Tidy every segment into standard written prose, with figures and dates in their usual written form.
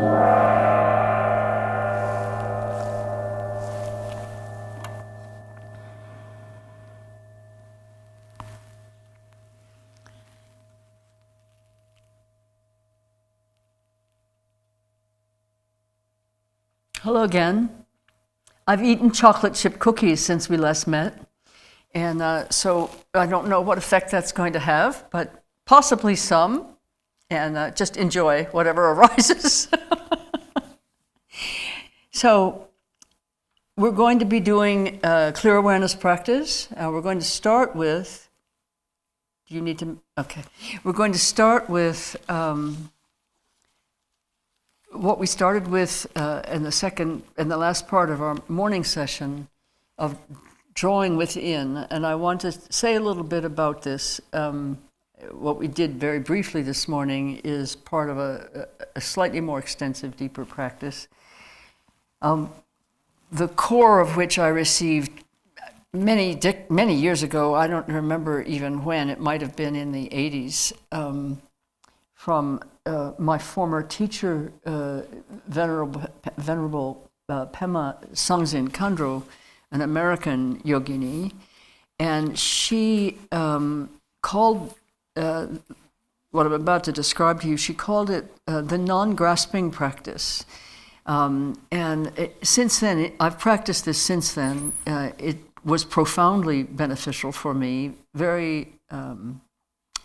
Hello again. I've eaten chocolate chip cookies since we last met, and so I don't know what effect that's going to have, but possibly some, and just enjoy whatever arises. So we're going to be doing clear awareness practice. We're going to start with, We're going to start with what we started with in the last part of our morning session of drawing within, and I want to say a little bit about this. What we did very briefly this morning is part of a slightly more extensive, deeper practice, the core of which I received many years ago. I don't remember even when. It might have been in the 80s, from my former teacher, Venerable Pema Sangzin Khandro, an American yogini, and she called what I'm about to describe to you, she called it the non-grasping practice. Since then, I've practiced this since then. It was profoundly beneficial for me, very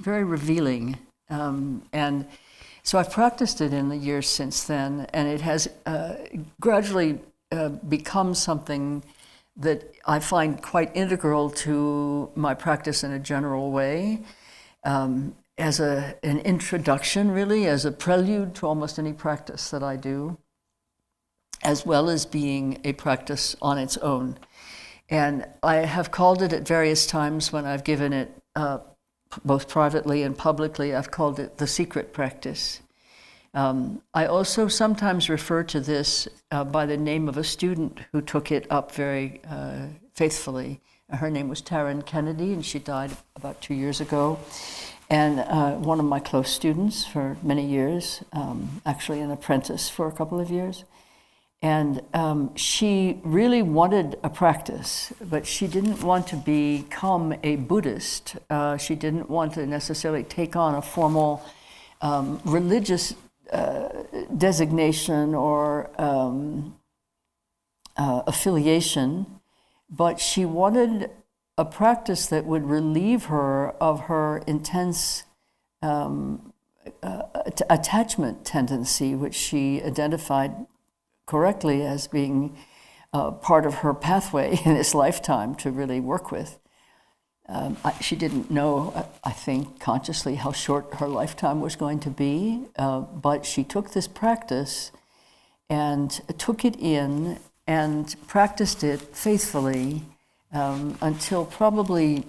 revealing. And so I've practiced it in the years since then, and it has gradually become something that I find quite integral to my practice in a general way, as an introduction, really, as a prelude to almost any practice that I do, as well as being a practice on its own. And I have called it at various times when I've given it both privately and publicly, I've called it the secret practice. I also sometimes refer to this by the name of a student who took it up very faithfully. Her name was Taryn Kennedy, and she died about 2 years ago. And one of my close students for many years, actually an apprentice for a couple of years. And she really wanted a practice, but she didn't want to become a Buddhist. She didn't want to necessarily take on a formal religious designation or affiliation, but she wanted a practice that would relieve her of her intense attachment tendency, which she identified correctly as being part of her pathway in this lifetime to really work with. She didn't know, I think, consciously how short her lifetime was going to be, but she took this practice and took it in and practiced it faithfully until probably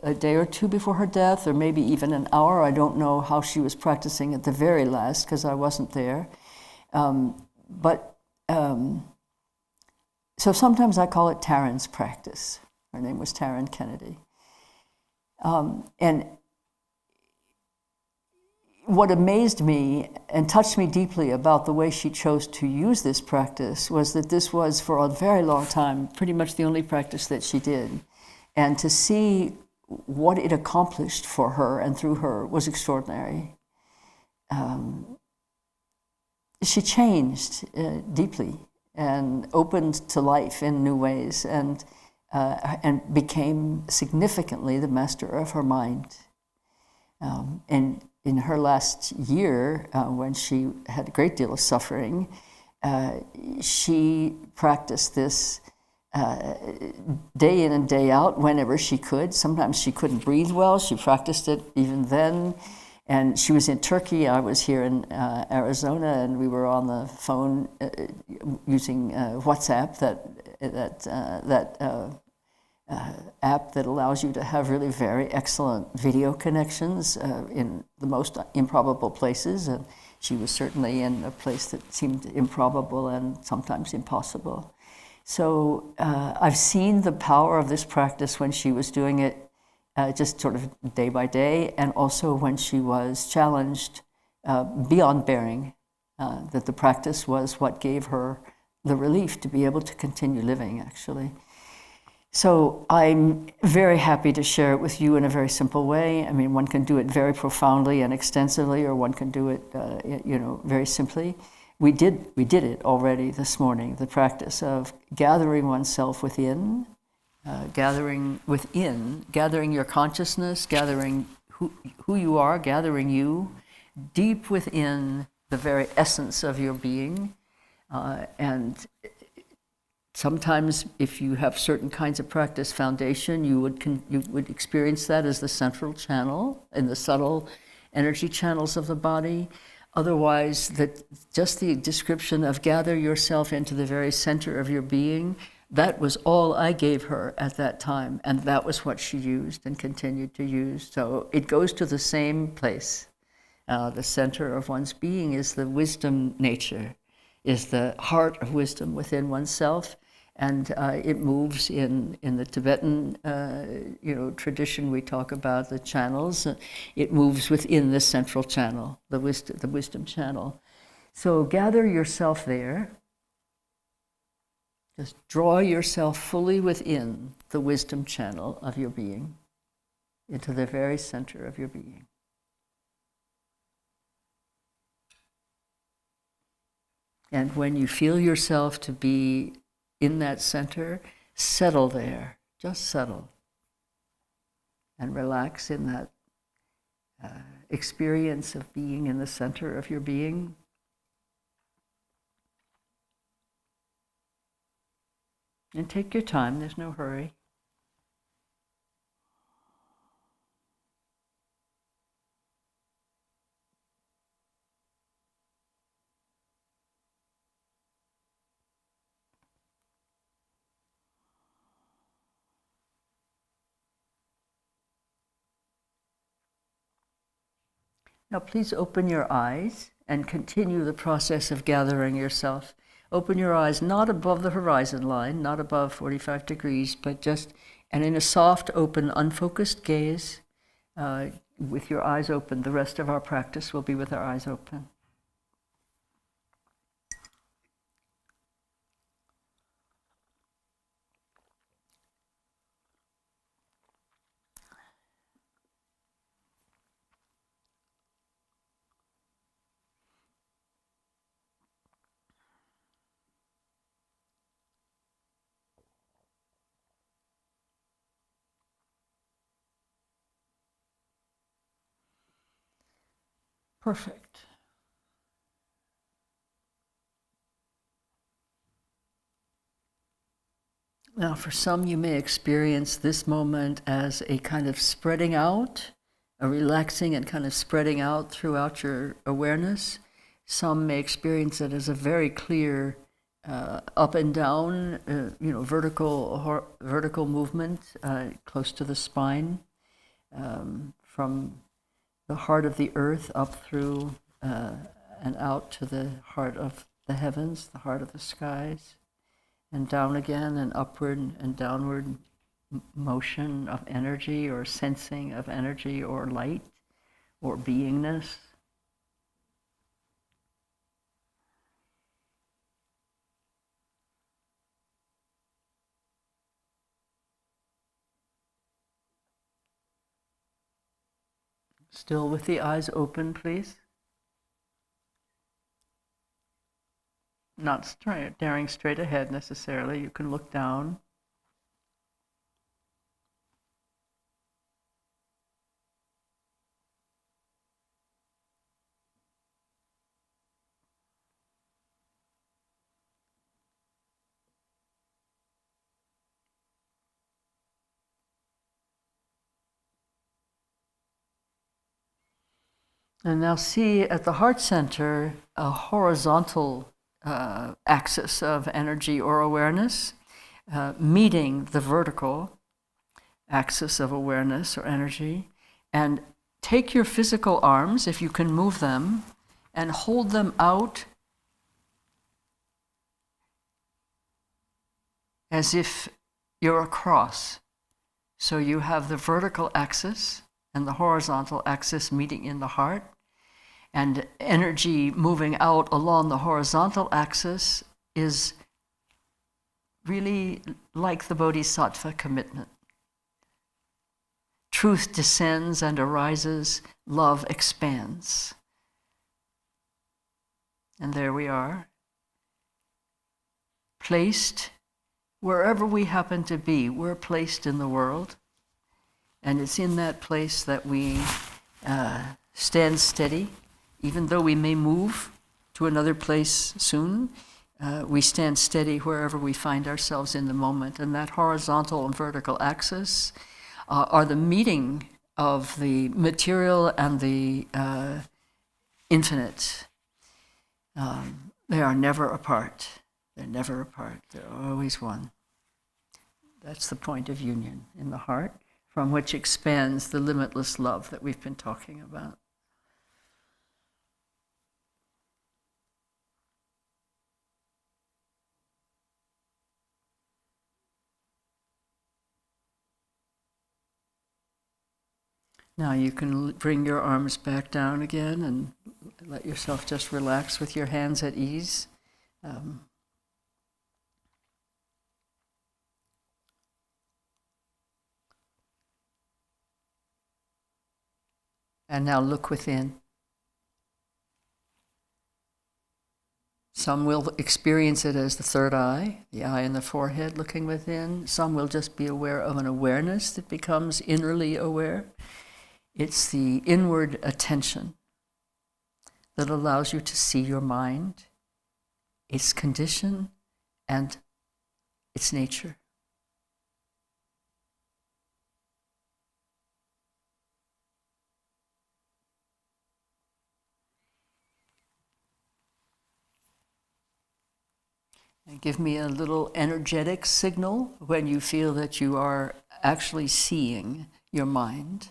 a day or two before her death, or maybe even an hour. I don't know how she was practicing at the very last, because I wasn't there. So sometimes I call it Taryn's practice. Her name was Taryn Kennedy. And what amazed me and touched me deeply about the way she chose to use this practice was that this was, for a very long time, pretty much the only practice that she did. And to see what it accomplished for her and through her was extraordinary. She changed deeply and opened to life in new ways, and became significantly the master of her mind. And in her last year, when she had a great deal of suffering, she practiced this day in and day out, whenever she could. Sometimes she couldn't breathe well. She practiced it even then. And she was in Turkey. I was here in Arizona, and we were on the phone using WhatsApp, that app that allows you to have really very excellent video connections in the most improbable places. And she was certainly in a place that seemed improbable and sometimes impossible. So I've seen the power of this practice when she was doing it just sort of day by day, and also when she was challenged beyond bearing. that the practice was what gave her the relief to be able to continue living, actually. So I'm very happy to share it with you in a very simple way. I mean, one can do it very profoundly and extensively, or one can do it, very simply. We did it already this morning, the practice of gathering oneself within, gathering your consciousness, gathering who you are, gathering you deep within the very essence of your being. And sometimes if you have certain kinds of practice foundation, you would experience that as the central channel in the subtle energy channels of the body. Otherwise, just the description of gather yourself into the very center of your being, that was all I gave her at that time, and that was what she used and continued to use. So it goes to the same place. The center of one's being is the wisdom nature, is the heart of wisdom within oneself, and it moves in the Tibetan tradition. We talk about the channels. It moves within the central channel, the wisdom channel. So gather yourself there. Just draw yourself fully within the wisdom channel of your being, into the very center of your being. And when you feel yourself to be in that center, settle there, just settle. And relax in that experience of being in the center of your being. And take your time, there's no hurry. Now please open your eyes and continue the process of gathering yourself. Open your eyes not above the horizon line, not above 45 degrees, but and in a soft, open, unfocused gaze, with your eyes open. The rest of our practice will be with our eyes open. Perfect. Now, for some, you may experience this moment as a kind of spreading out, a relaxing and kind of spreading out throughout your awareness. Some may experience it as a very clear up and down, vertical movement close to the spine, from the heart of the earth up through and out to the heart of the heavens, the heart of the skies, and down again, and upward and downward motion of energy, or sensing of energy, or light, or beingness. Still with the eyes open, please. Not staring straight ahead necessarily. You can look down. And now see at the heart center a horizontal axis of energy or awareness, meeting the vertical axis of awareness or energy. And take your physical arms, if you can move them, and hold them out as if you're a cross. So you have the vertical axis and the horizontal axis meeting in the heart. And energy moving out along the horizontal axis is really like the bodhisattva commitment. Truth descends and arises, love expands. And there we are, placed wherever we happen to be. We're placed in the world, and it's in that place that we stand steady. Even though we may move to another place soon, we stand steady wherever we find ourselves in the moment. And that horizontal and vertical axis are the meeting of the material and the infinite. They are never apart. They're never apart. They're always one. That's the point of union in the heart, from which expands the limitless love that we've been talking about. Now you can bring your arms back down again and let yourself just relax with your hands at ease. And now look within. Some will experience it as the third eye, the eye in the forehead looking within. Some will just be aware of an awareness that becomes innerly aware. It's the inward attention that allows you to see your mind, its condition, and its nature. And give me a little energetic signal when you feel that you are actually seeing your mind.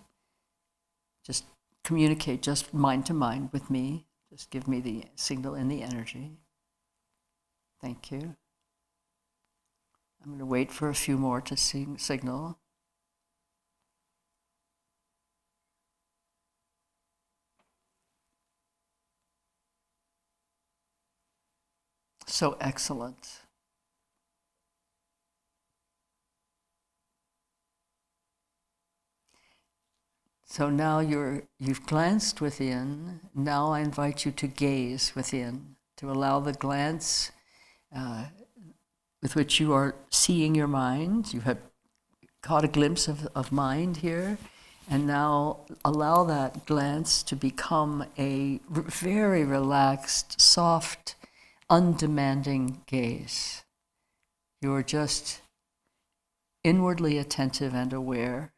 Just communicate just mind to mind with me. Just give me the signal in the energy. Thank you. I'm going to wait for a few more to signal. So excellent. So now you've glanced within. Now I invite you to gaze within, to allow the glance with which you are seeing your mind. You have caught a glimpse of mind here, and now allow that glance to become a very relaxed, soft, undemanding gaze. You are just inwardly attentive and aware,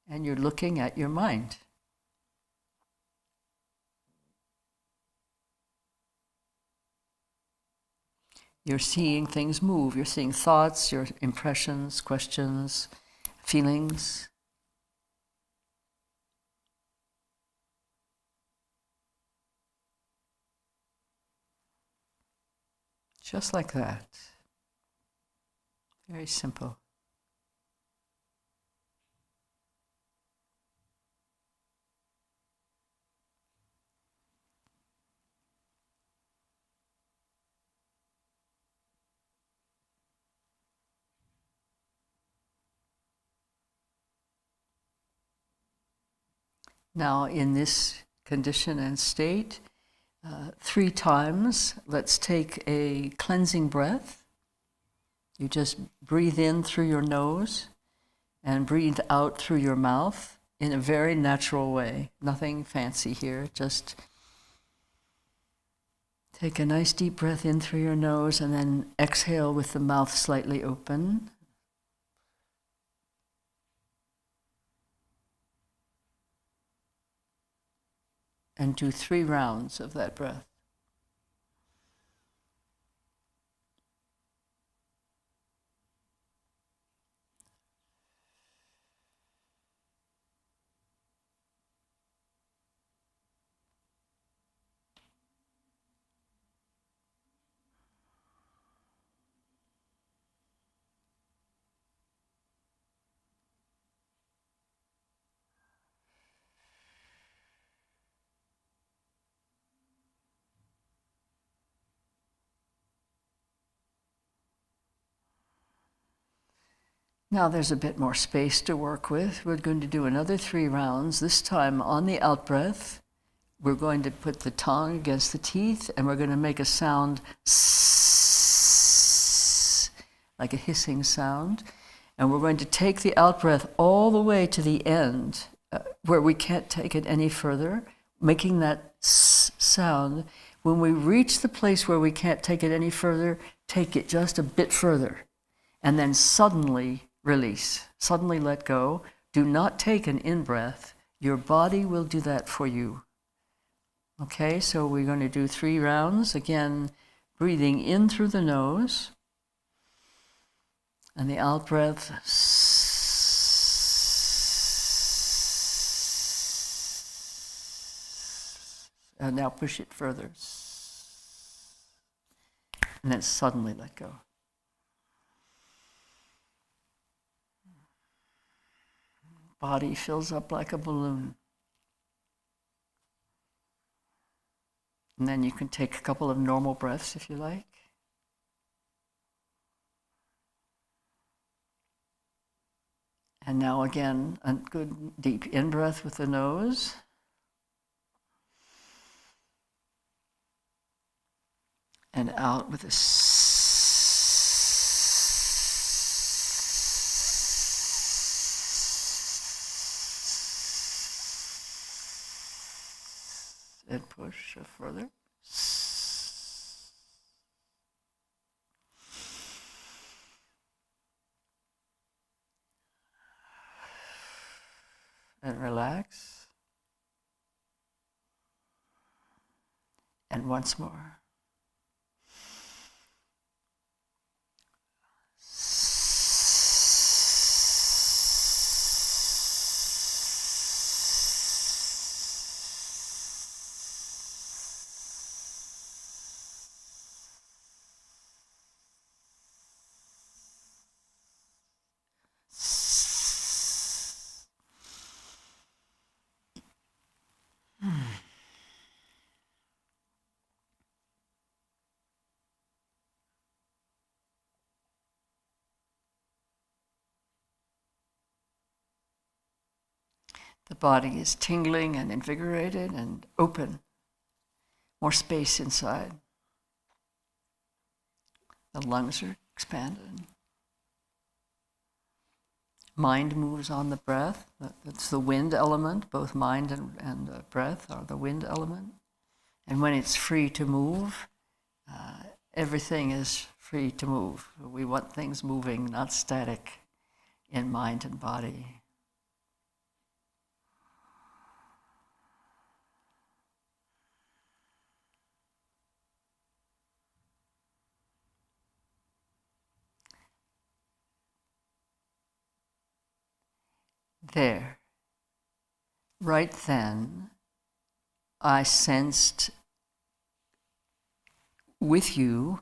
and you're looking at your mind. You're seeing things move. You're seeing thoughts, your impressions, questions, feelings. Just like that. Very simple. Now, in this condition and state, 3 times, let's take a cleansing breath. You just breathe in through your nose and breathe out through your mouth in a very natural way. Nothing fancy here. Just take a nice deep breath in through your nose and then exhale with the mouth slightly open. And do 3 rounds of that breath. Now there's a bit more space to work with. We're going to do another 3 rounds, this time on the out-breath. We're going to put the tongue against the teeth, and we're going to make a sound sss, like a hissing sound. And we're going to take the out-breath all the way to the end, where we can't take it any further, making that s sound. When we reach the place where we can't take it any further, take it just a bit further, and then suddenly release, suddenly let go. Do not take an in-breath. Your body will do that for you. Okay, so we're going to do 3 rounds. Again, breathing in through the nose, and the out-breath. And now push it further. And then suddenly let go. Body fills up like a balloon. And then you can take a couple of normal breaths if you like. And now again, a good deep in-breath with the nose. And out with a and push further. And relax. And once more. The body is tingling and invigorated and open. More space inside. The lungs are expanded. Mind moves on the breath. That's the wind element. Both mind and breath are the wind element. And when it's free to move, everything is free to move. We want things moving, not static, in mind and body. There. Right then, I sensed with you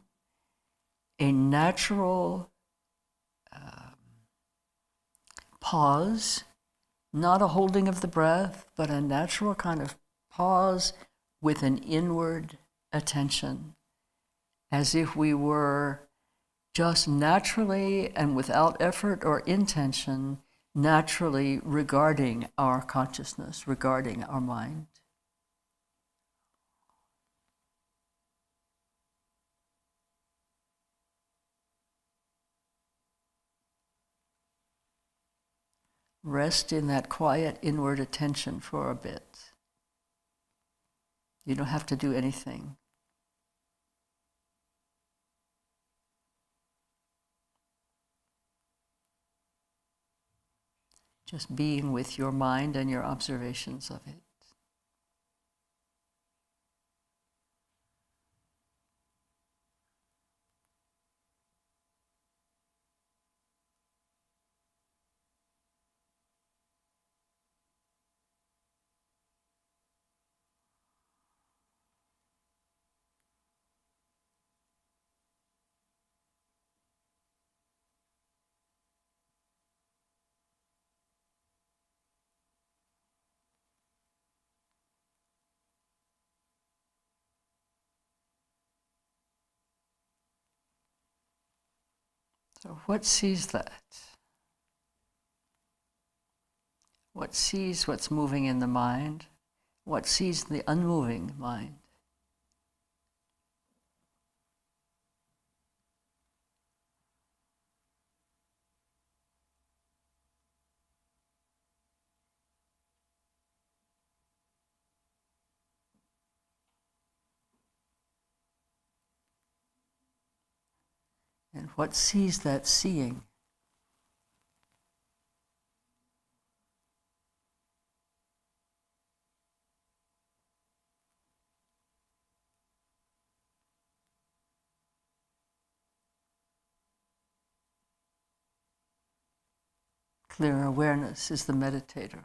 a natural pause, not a holding of the breath, but a natural kind of pause with an inward attention, as if we were just naturally and without effort or intention, naturally regarding our consciousness, regarding our mind. Rest in that quiet inward attention for a bit. You don't have to do anything. Just being with your mind and your observations of it. So what sees that? what sees what's moving in the mind, what sees the unmoving mind. And what sees that seeing. Clear awareness is the meditator.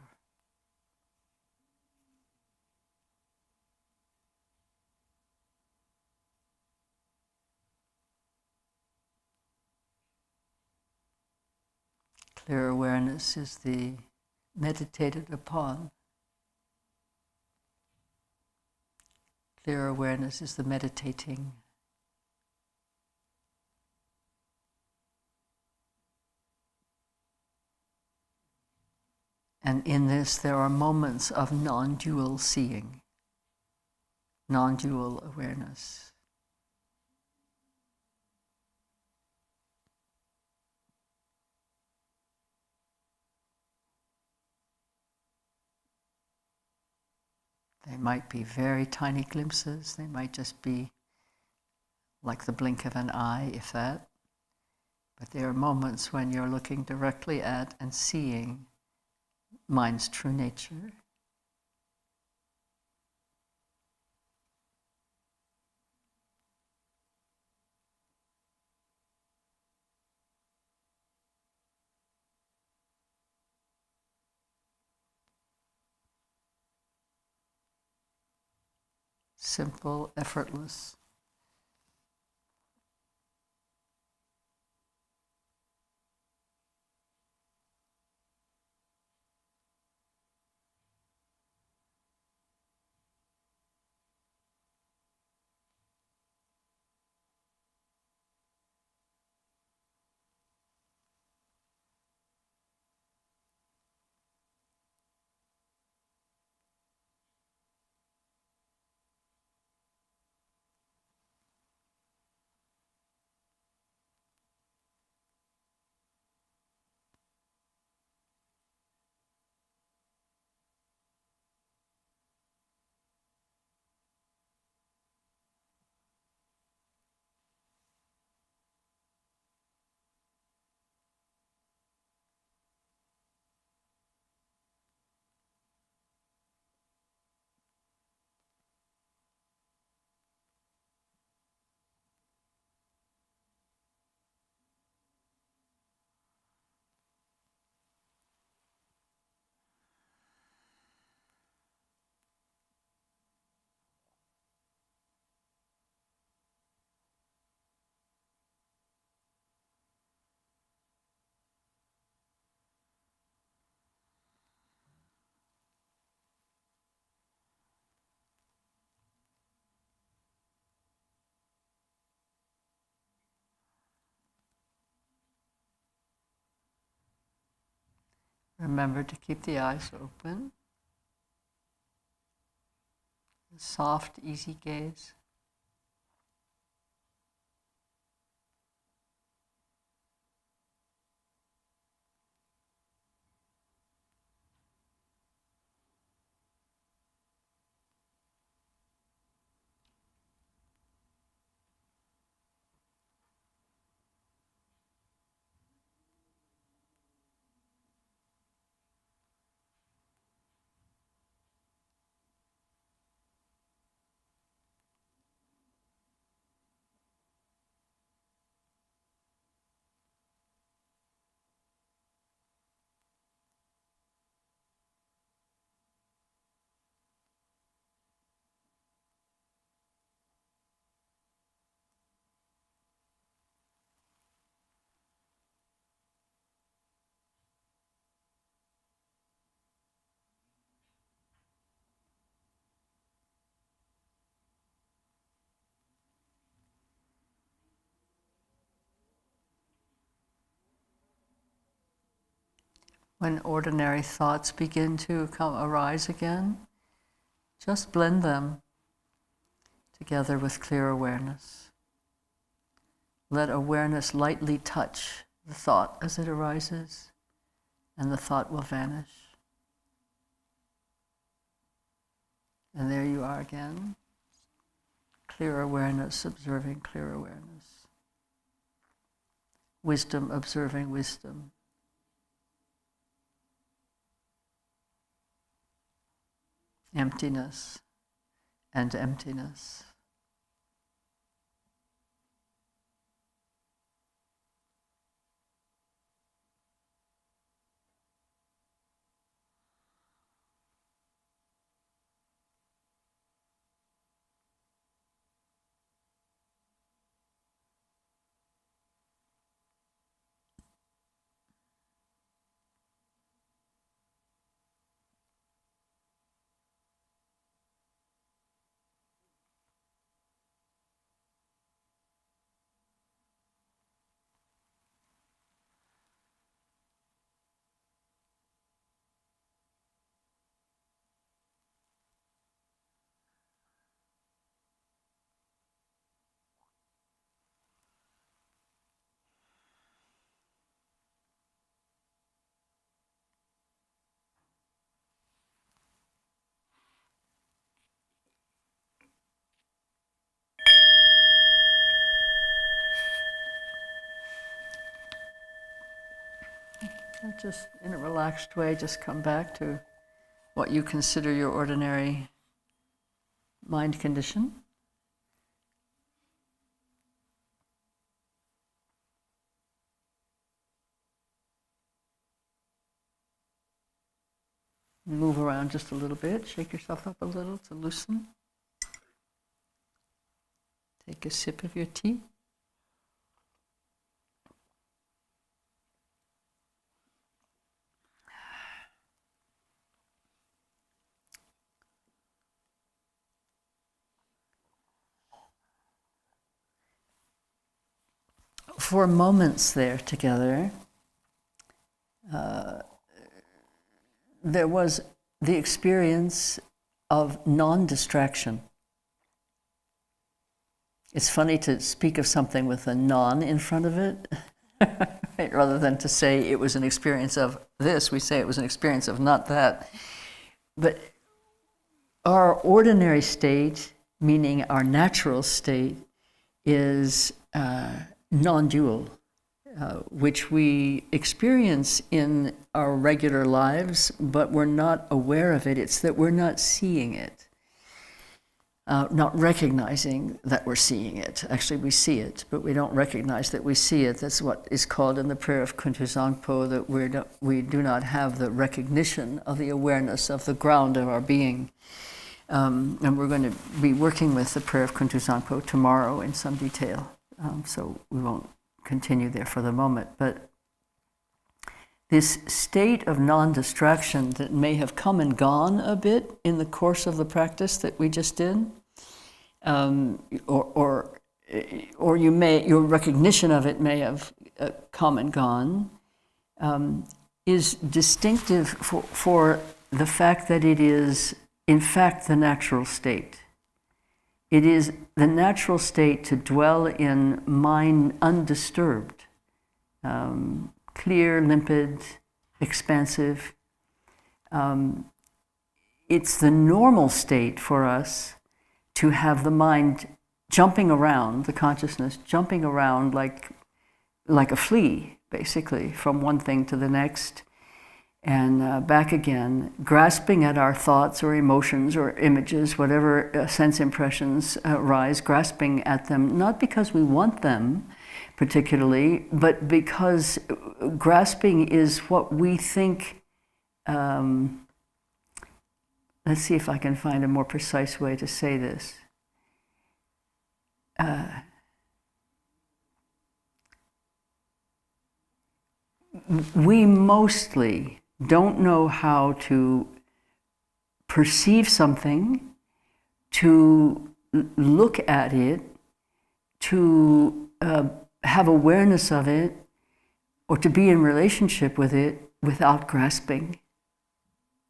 Clear awareness is the meditated upon. Clear awareness is the meditating. And in this, there are moments of non-dual seeing, non-dual awareness. They might be very tiny glimpses. They might just be like the blink of an eye, if that. But there are moments when you're looking directly at and seeing mind's true nature. Simple, effortless. Remember to keep the eyes open. Soft, easy gaze. When ordinary thoughts begin to arise again, just blend them together with clear awareness. Let awareness lightly touch the thought as it arises, and the thought will vanish. And there you are again. Clear awareness, observing clear awareness. Wisdom, observing wisdom. Emptiness and emptiness. Just in a relaxed way, just come back to what you consider your ordinary mind condition. Move around just a little bit, shake yourself up a little to loosen. Take a sip of your tea. For moments there together, there was the experience of non-distraction. It's funny to speak of something with a non in front of it, right? Rather than to say it was an experience of this, we say it was an experience of not that. But our ordinary state, meaning our natural state, is non-dual, which we experience in our regular lives, but we're not aware of it. It's that we're not seeing it, not recognizing that we're seeing it. Actually, we see it, but we don't recognize that we see it. That's what is called in the prayer of Kuntuzangpo, that we do not have the recognition of the awareness of the ground of our being. And we're going to be working with the prayer of Kuntuzangpo tomorrow in some detail. So we won't continue there for the moment. But this state of non-distraction that may have come and gone a bit in the course of the practice that we just did, or your recognition of it may have come and gone, is distinctive for the fact that it is, in fact, the natural state. It is the natural state to dwell in mind undisturbed, clear, limpid, expansive. It's the normal state for us to have the mind jumping around, the consciousness jumping around like a flea, basically, from one thing to the next, and back again, grasping at our thoughts or emotions or images, whatever sense impressions arise, grasping at them, not because we want them particularly, but because grasping is what we think. Let's see if I can find a more precise way to say this. We mostly don't know how to perceive something, to look at it, to have awareness of it, or to be in relationship with it without grasping.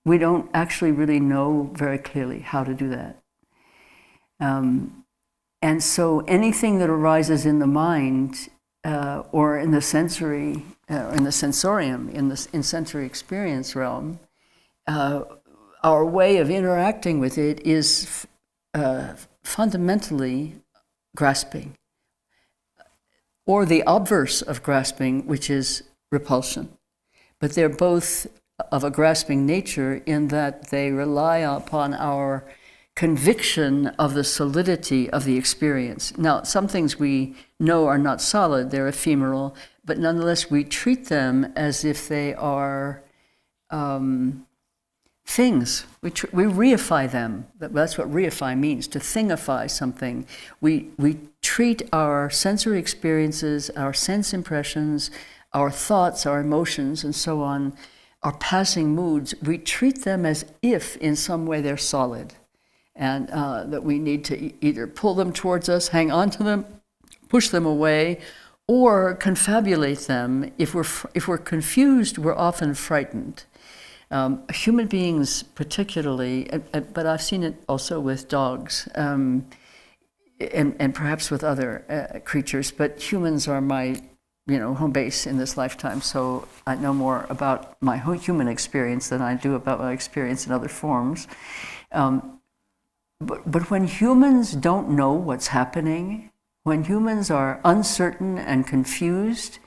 We don't actually really know very clearly how to do that. And so anything that arises in the mind or in the sensory, in the sensorium, in sensory experience realm, our way of interacting with it is fundamentally grasping, or the obverse of grasping, which is repulsion. But they're both of a grasping nature in that they rely upon our conviction of the solidity of the experience. Now, some things we know are not solid, they're ephemeral, but nonetheless we treat them as if they are things. We reify them. That's what reify means, to thingify something. We treat our sensory experiences, our sense impressions, our thoughts, our emotions, and so on, our passing moods, we treat them as if in some way they're solid, and that we need to either pull them towards us, hang on to them, push them away, or confabulate them. If we're confused, we're often frightened. Human beings particularly, but I've seen it also with dogs, and perhaps with other creatures, but humans are my home base in this lifetime, so I know more about my human experience than I do about my experience in other forms. But when humans don't know what's happening, when humans are uncertain and confused,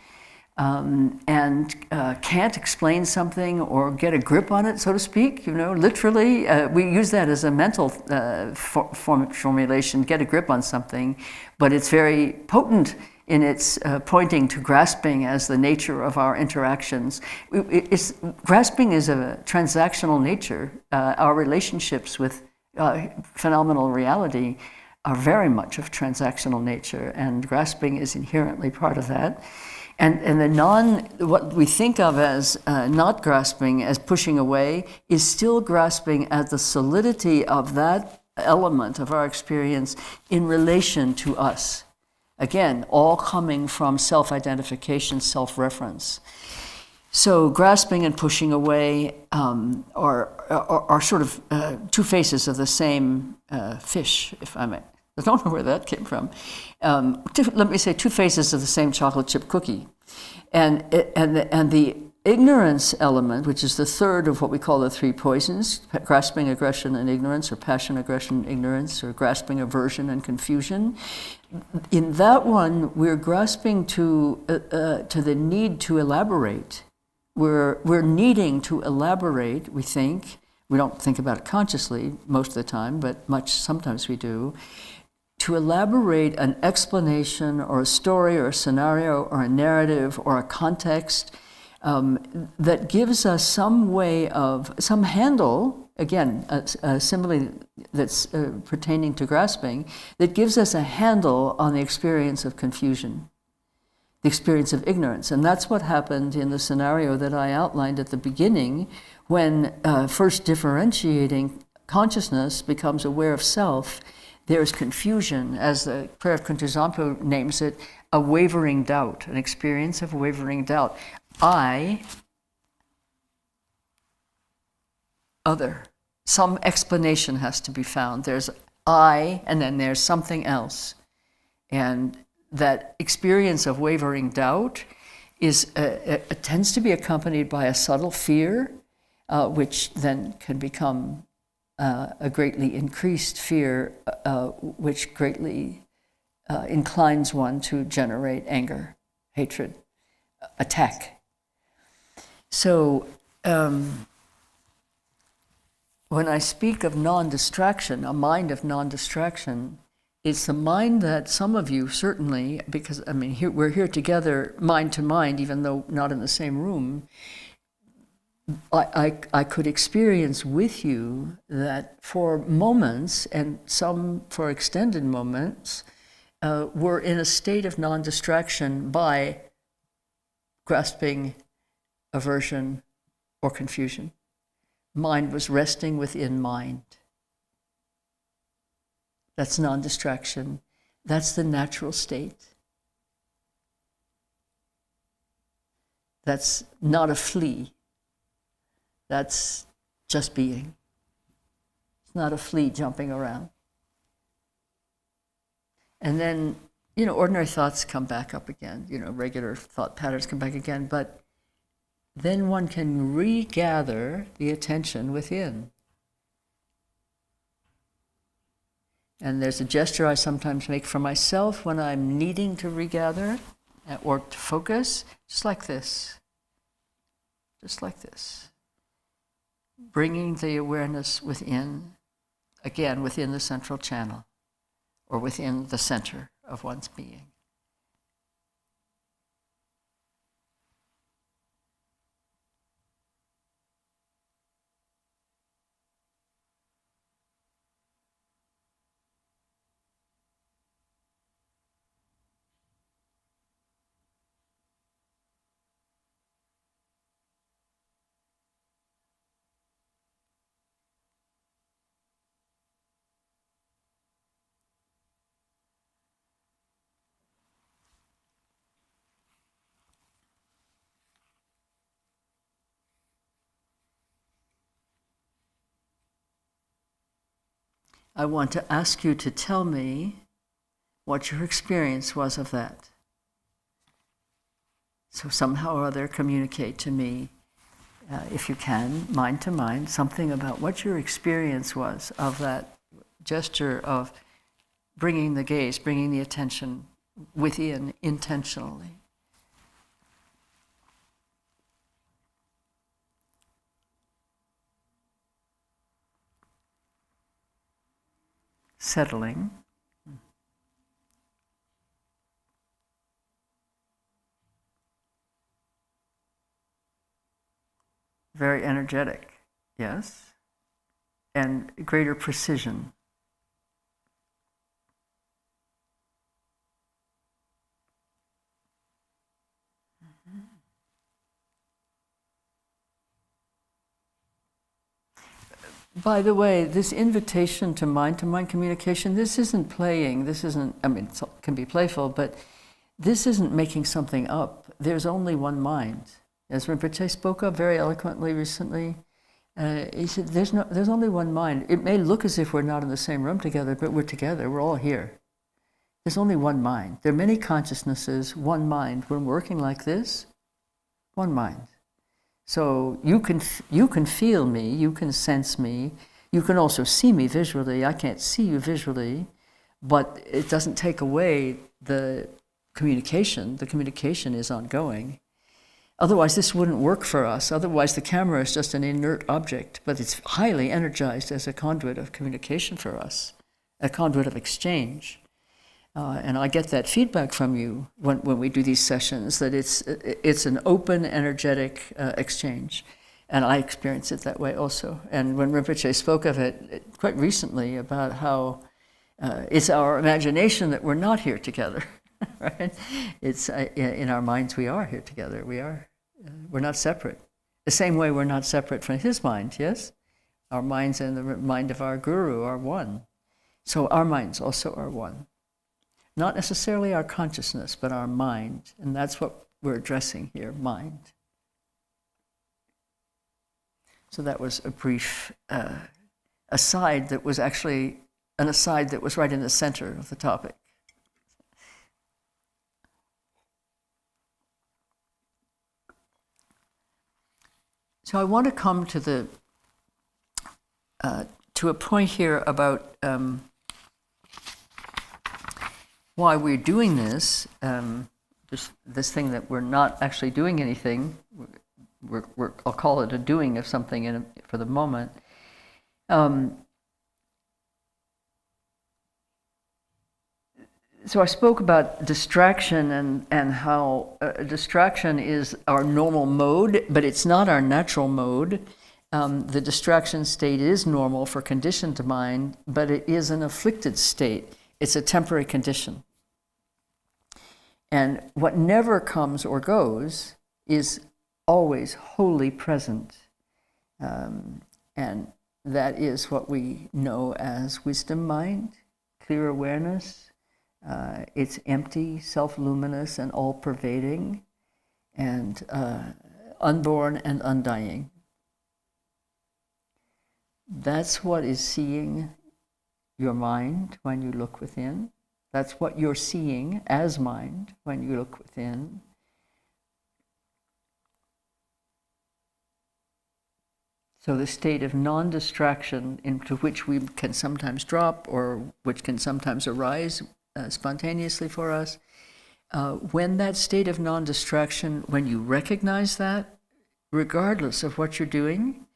and can't explain something or get a grip on it, so to speak, literally, we use that as a mental formulation, get a grip on something, but it's very potent in its pointing to grasping as the nature of our interactions. Grasping is a transactional nature. Our relationships with phenomenal reality are very much of transactional nature, and grasping is inherently part of that. And what we think of as not grasping, as pushing away, is still grasping at the solidity of that element of our experience in relation to us. Again, all coming from self-identification, self-reference. So grasping and pushing away are sort of two faces of the same fish, if I may. I don't know where that came from. Let me say two faces of the same chocolate chip cookie. And the ignorance element, which is the third of what we call the three poisons, grasping, aggression, and ignorance, or passion, aggression, ignorance, or grasping, aversion, and confusion. In that one, we're grasping to the need to elaborate. We're needing to elaborate, we think. We don't think about it consciously most of the time, but sometimes we do. To elaborate an explanation or a story or a scenario or a narrative or a context that gives us some handle, again, a simile that's pertaining to grasping, that gives us a handle on the experience of confusion, the experience of ignorance. And that's what happened in the scenario that I outlined at the beginning, when first differentiating consciousness becomes aware of self. There's confusion, as the prayer of Kuntu Zampo names it, a wavering doubt, an experience of wavering doubt. I, other. Some explanation has to be found. There's I, and then there's something else. And that experience of wavering doubt tends to be accompanied by a subtle fear, which then can become a greatly increased fear, which greatly inclines one to generate anger, hatred, attack. So when I speak of non-distraction, a mind of non-distraction, it's the mind that some of you certainly, because we're here together mind to mind, even though not in the same room, I could experience with you that for moments, and some for extended moments, we're in a state of non-distraction by grasping, aversion, or confusion. Mind was resting within mind. That's non-distraction. That's the natural state. That's not a flea. That's just being. It's not a flea jumping around. And then, ordinary thoughts come back up again, regular thought patterns come back again, but then one can regather the attention within. And there's a gesture I sometimes make for myself when I'm needing to regather or to focus, just like this. Just like this. Bringing the awareness within, again, within the central channel, or within the center of one's being. I want to ask you to tell me what your experience was of that. So somehow or other communicate to me, if you can, mind to mind, something about what your experience was of that gesture of bringing the gaze, bringing the attention within intentionally. Settling. Very energetic, yes, and greater precision. By the way, this invitation to mind communication, this isn't playing, this isn't, it can be playful, but this isn't making something up. There's only one mind. As Rinpoche spoke of very eloquently recently, he said, there's only one mind. It may look as if we're not in the same room together, but we're together, we're all here. There's only one mind. There are many consciousnesses, one mind. When we're working like this, one mind. So you can feel me, you can sense me, you can also see me visually. I can't see you visually, but it doesn't take away the communication. The communication is ongoing. Otherwise, this wouldn't work for us. Otherwise, the camera is just an inert object, but it's highly energized as a conduit of communication for us, a conduit of exchange. And I get that feedback from you when we do these sessions, that it's an open, energetic exchange. And I experience it that way also. And when Rinpoche spoke of it quite recently about how it's our imagination that we're not here together, right? It's in our minds we are here together. We're not separate. The same way we're not separate from his mind, yes? Our minds and the mind of our guru are one. So our minds also are one. Not necessarily our consciousness, but our mind. And that's what we're addressing here, mind. So that was a brief aside that was actually an aside that was right in the center of the topic. So I want to come to a point here about why we're doing this. This thing that we're not actually doing anything. I'll call it a doing of something for the moment. So I spoke about distraction and how distraction is our normal mode, but it's not our natural mode. The distraction state is normal for conditioned mind, but it is an afflicted state. It's a temporary condition. And what never comes or goes is always wholly present. And that is what we know as wisdom mind, clear awareness. It's empty, self-luminous, and all-pervading, and unborn and undying. That's what is seeing your mind when you look within. That's what you're seeing as mind when you look within. So the state of non-distraction into which we can sometimes drop, or which can sometimes arise spontaneously for us, when that state of non-distraction, when you recognize that, regardless of what you're doing,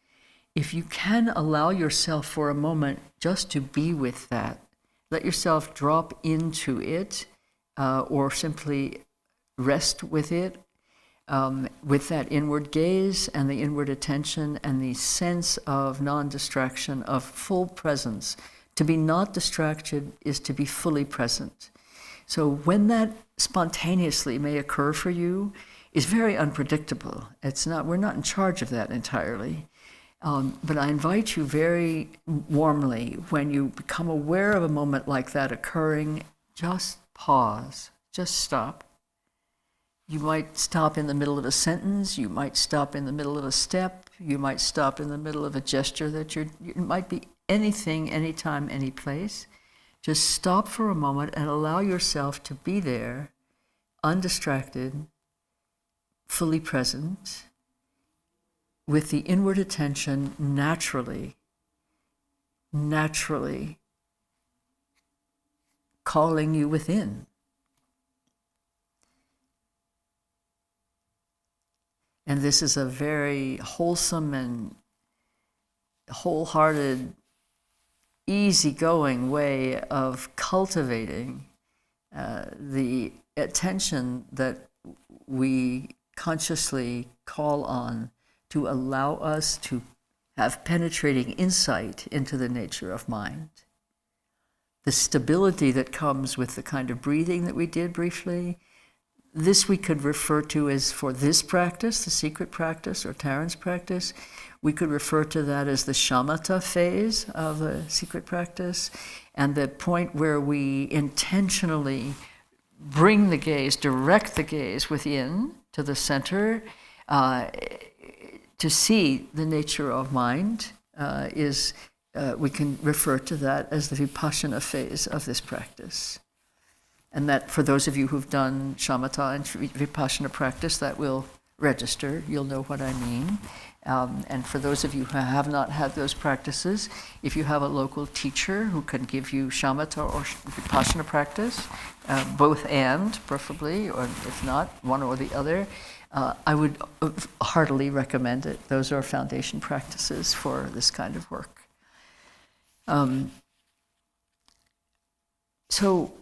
if you can allow yourself for a moment just to be with that, let yourself drop into it, or simply rest with it, with that inward gaze and the inward attention and the sense of non-distraction, of full presence. To be not distracted is to be fully present. So when that spontaneously may occur for you, is very unpredictable. We're not in charge of that entirely. But I invite you very warmly, when you become aware of a moment like that occurring, just pause, just stop. You might stop in the middle of a sentence, you might stop in the middle of a step, you might stop in the middle of a gesture it might be anything, anytime, any place. Just stop for a moment and allow yourself to be there, undistracted, fully present, with the inward attention naturally calling you within. And this is a very wholesome and wholehearted, easygoing way of cultivating the attention that we consciously call on to allow us to have penetrating insight into the nature of mind. The stability that comes with the kind of breathing that we did briefly, this we could refer to as, for this practice, the secret practice or Taran's practice, we could refer to that as the shamatha phase of the secret practice, and the point where we intentionally bring the gaze, direct the gaze within to the center, to see the nature of mind, we can refer to that as the vipassana phase of this practice. And that, for those of you who've done shamatha and vipassana practice, that will register. You'll know what I mean. And for those of you who have not had those practices, if you have a local teacher who can give you shamatha or vipassana practice, both and, preferably, or if not, one or the other, I would heartily recommend it. Those are foundation practices for this kind of work. So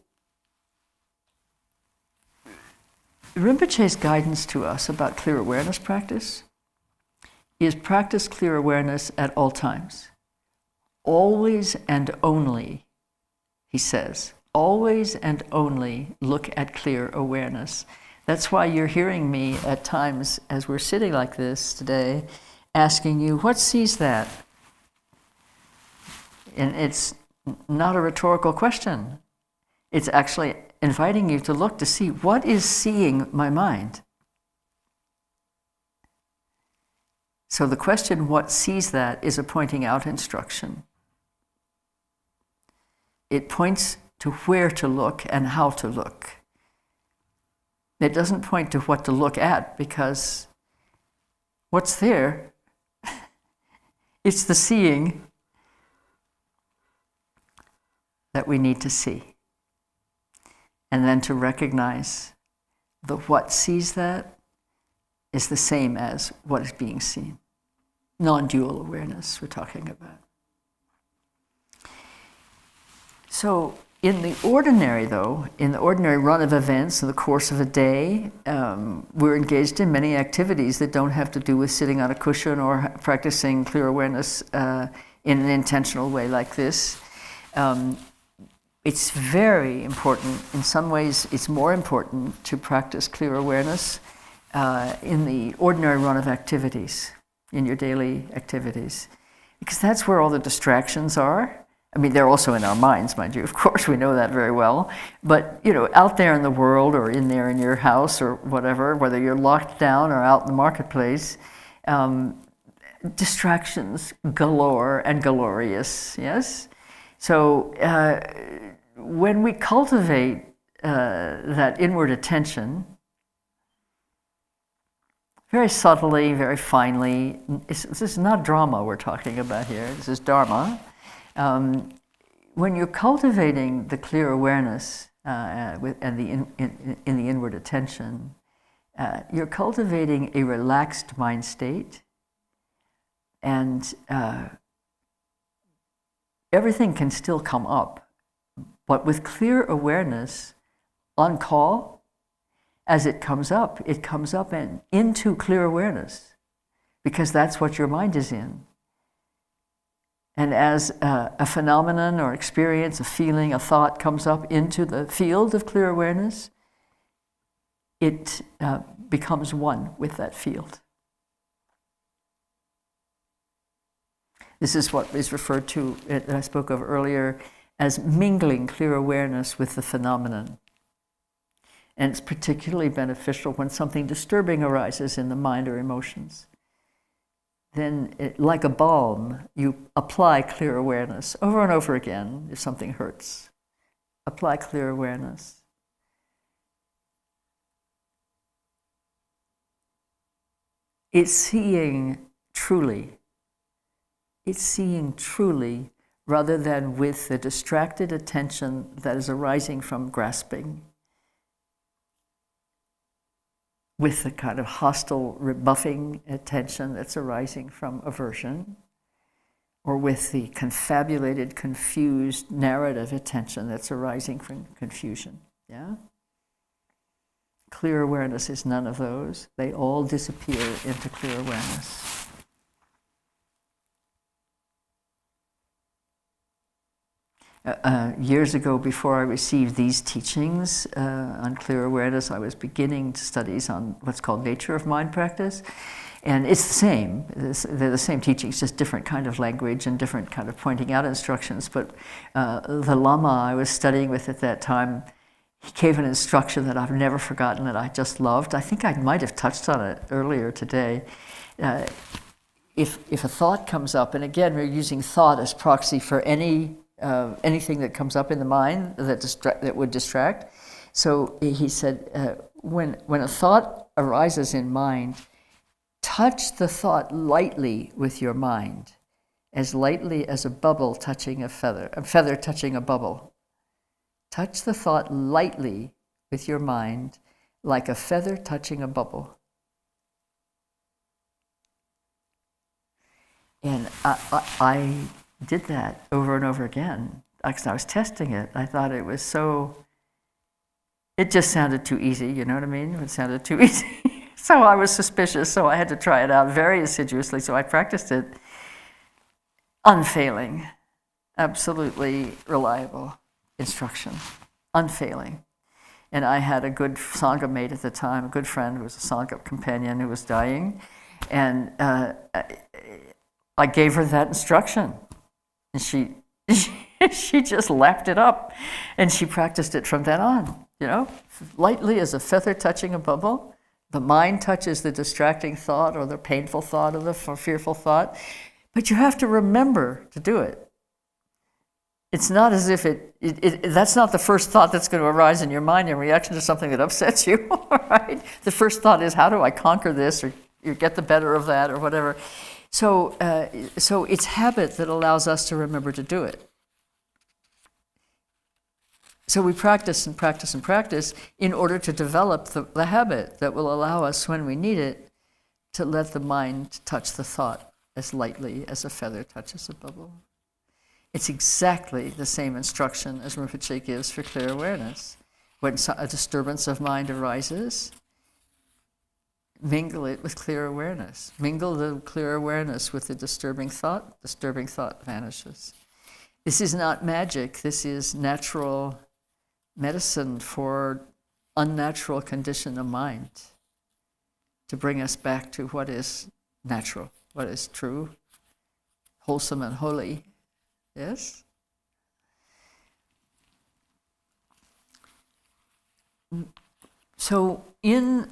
Rinpoche's guidance to us about clear awareness practice is practice clear awareness at all times. Always and only, he says, always and only look at clear awareness. That's why you're hearing me at times, as we're sitting like this today, asking you, what sees that? And it's not a rhetorical question. It's actually inviting you to look to see, what is seeing my mind? So the question, what sees that, is a pointing out instruction. It points to where to look and how to look. It doesn't point to what to look at, because what's there, it's the seeing that we need to see. And then to recognize the what sees that is the same as what is being seen. Non-dual awareness we're talking about. So in the ordinary, though, in the ordinary run of events, in the course of a day, we're engaged in many activities that don't have to do with sitting on a cushion or practicing clear awareness in an intentional way like this. It's very important. In some ways, it's more important to practice clear awareness in the ordinary run of activities, in your daily activities, because that's where all the distractions are. I mean, they're also in our minds, mind you, of course, we know that very well. But, out there in the world, or in there in your house or whatever, whether you're locked down or out in the marketplace, distractions galore and glorious, yes? So when we cultivate that inward attention, very subtly, very finely, this is not drama we're talking about here, this is dharma. When you're cultivating the clear awareness in the inward attention, you're cultivating a relaxed mind state, and everything can still come up, but with clear awareness, on call, as it comes up and into clear awareness, because that's what your mind is in. And as a phenomenon or experience, a feeling, a thought comes up into the field of clear awareness, it becomes one with that field. This is what is referred to, that I spoke of earlier, as mingling clear awareness with the phenomenon. And it's particularly beneficial when something disturbing arises in the mind or emotions. Then, like a balm, you apply clear awareness over and over again if something hurts. Apply clear awareness. It's seeing truly. It's seeing truly rather than with the distracted attention that is arising from grasping, with the kind of hostile, rebuffing attention that's arising from aversion, or with the confabulated, confused, narrative attention that's arising from confusion. Yeah? Clear awareness is none of those. They all disappear into clear awareness. Years ago, before I received these teachings on clear awareness, I was beginning studies on what's called nature of mind practice. And it's the same. They're the same teachings, just different kind of language and different kind of pointing out instructions. But the Lama I was studying with at that time, he gave an instruction that I've never forgotten, that I just loved. I think I might have touched on it earlier today. If a thought comes up, and again, we're using thought as proxy for anything that comes up in the mind that would distract. So he said, when a thought arises in mind, touch the thought lightly with your mind, as lightly as a bubble touching a feather touching a bubble. Touch the thought lightly with your mind, like a feather touching a bubble. And I did that over and over again. Because I was testing it. I thought it was it just sounded too easy, you know what I mean? It sounded too easy. So I was suspicious, so I had to try it out very assiduously. So I practiced it, unfailing, absolutely reliable instruction, unfailing. And I had a good Sangha mate at the time, a good friend who was a Sangha companion who was dying. And I gave her that instruction. And she just lapped it up. And she practiced it from then on, you know, lightly as a feather touching a bubble. The mind touches the distracting thought or the painful thought or the fearful thought. But you have to remember to do it. It's not as if that's not the first thought that's going to arise in your mind in reaction to something that upsets you, right? The first thought is, how do I conquer this or get the better of that or whatever? So it's habit that allows us to remember to do it. So we practice and practice and practice in order to develop the habit that will allow us, when we need it, to let the mind touch the thought as lightly as a feather touches a bubble. It's exactly the same instruction as Rinpoche gives for clear awareness. When a disturbance of mind arises, mingle it with clear awareness. Mingle the clear awareness with the disturbing thought vanishes. This is not magic. This is natural medicine for unnatural condition of mind, to bring us back to what is natural, what is true, wholesome and holy. Yes? So in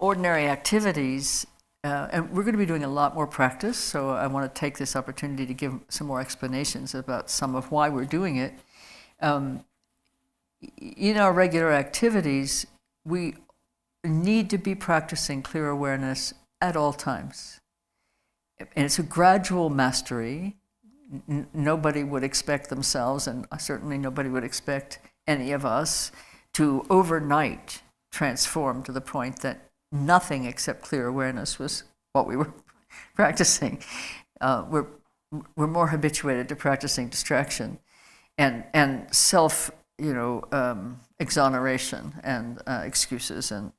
ordinary activities, and we're going to be doing a lot more practice, so I want to take this opportunity to give some more explanations about some of why we're doing it. In our regular activities, we need to be practicing clear awareness at all times. And it's a gradual mastery. Nobody would expect themselves, and certainly nobody would expect any of us, to overnight transform to the point that nothing except clear awareness was what we were practicing. We're more habituated to practicing distraction and self, exoneration and excuses and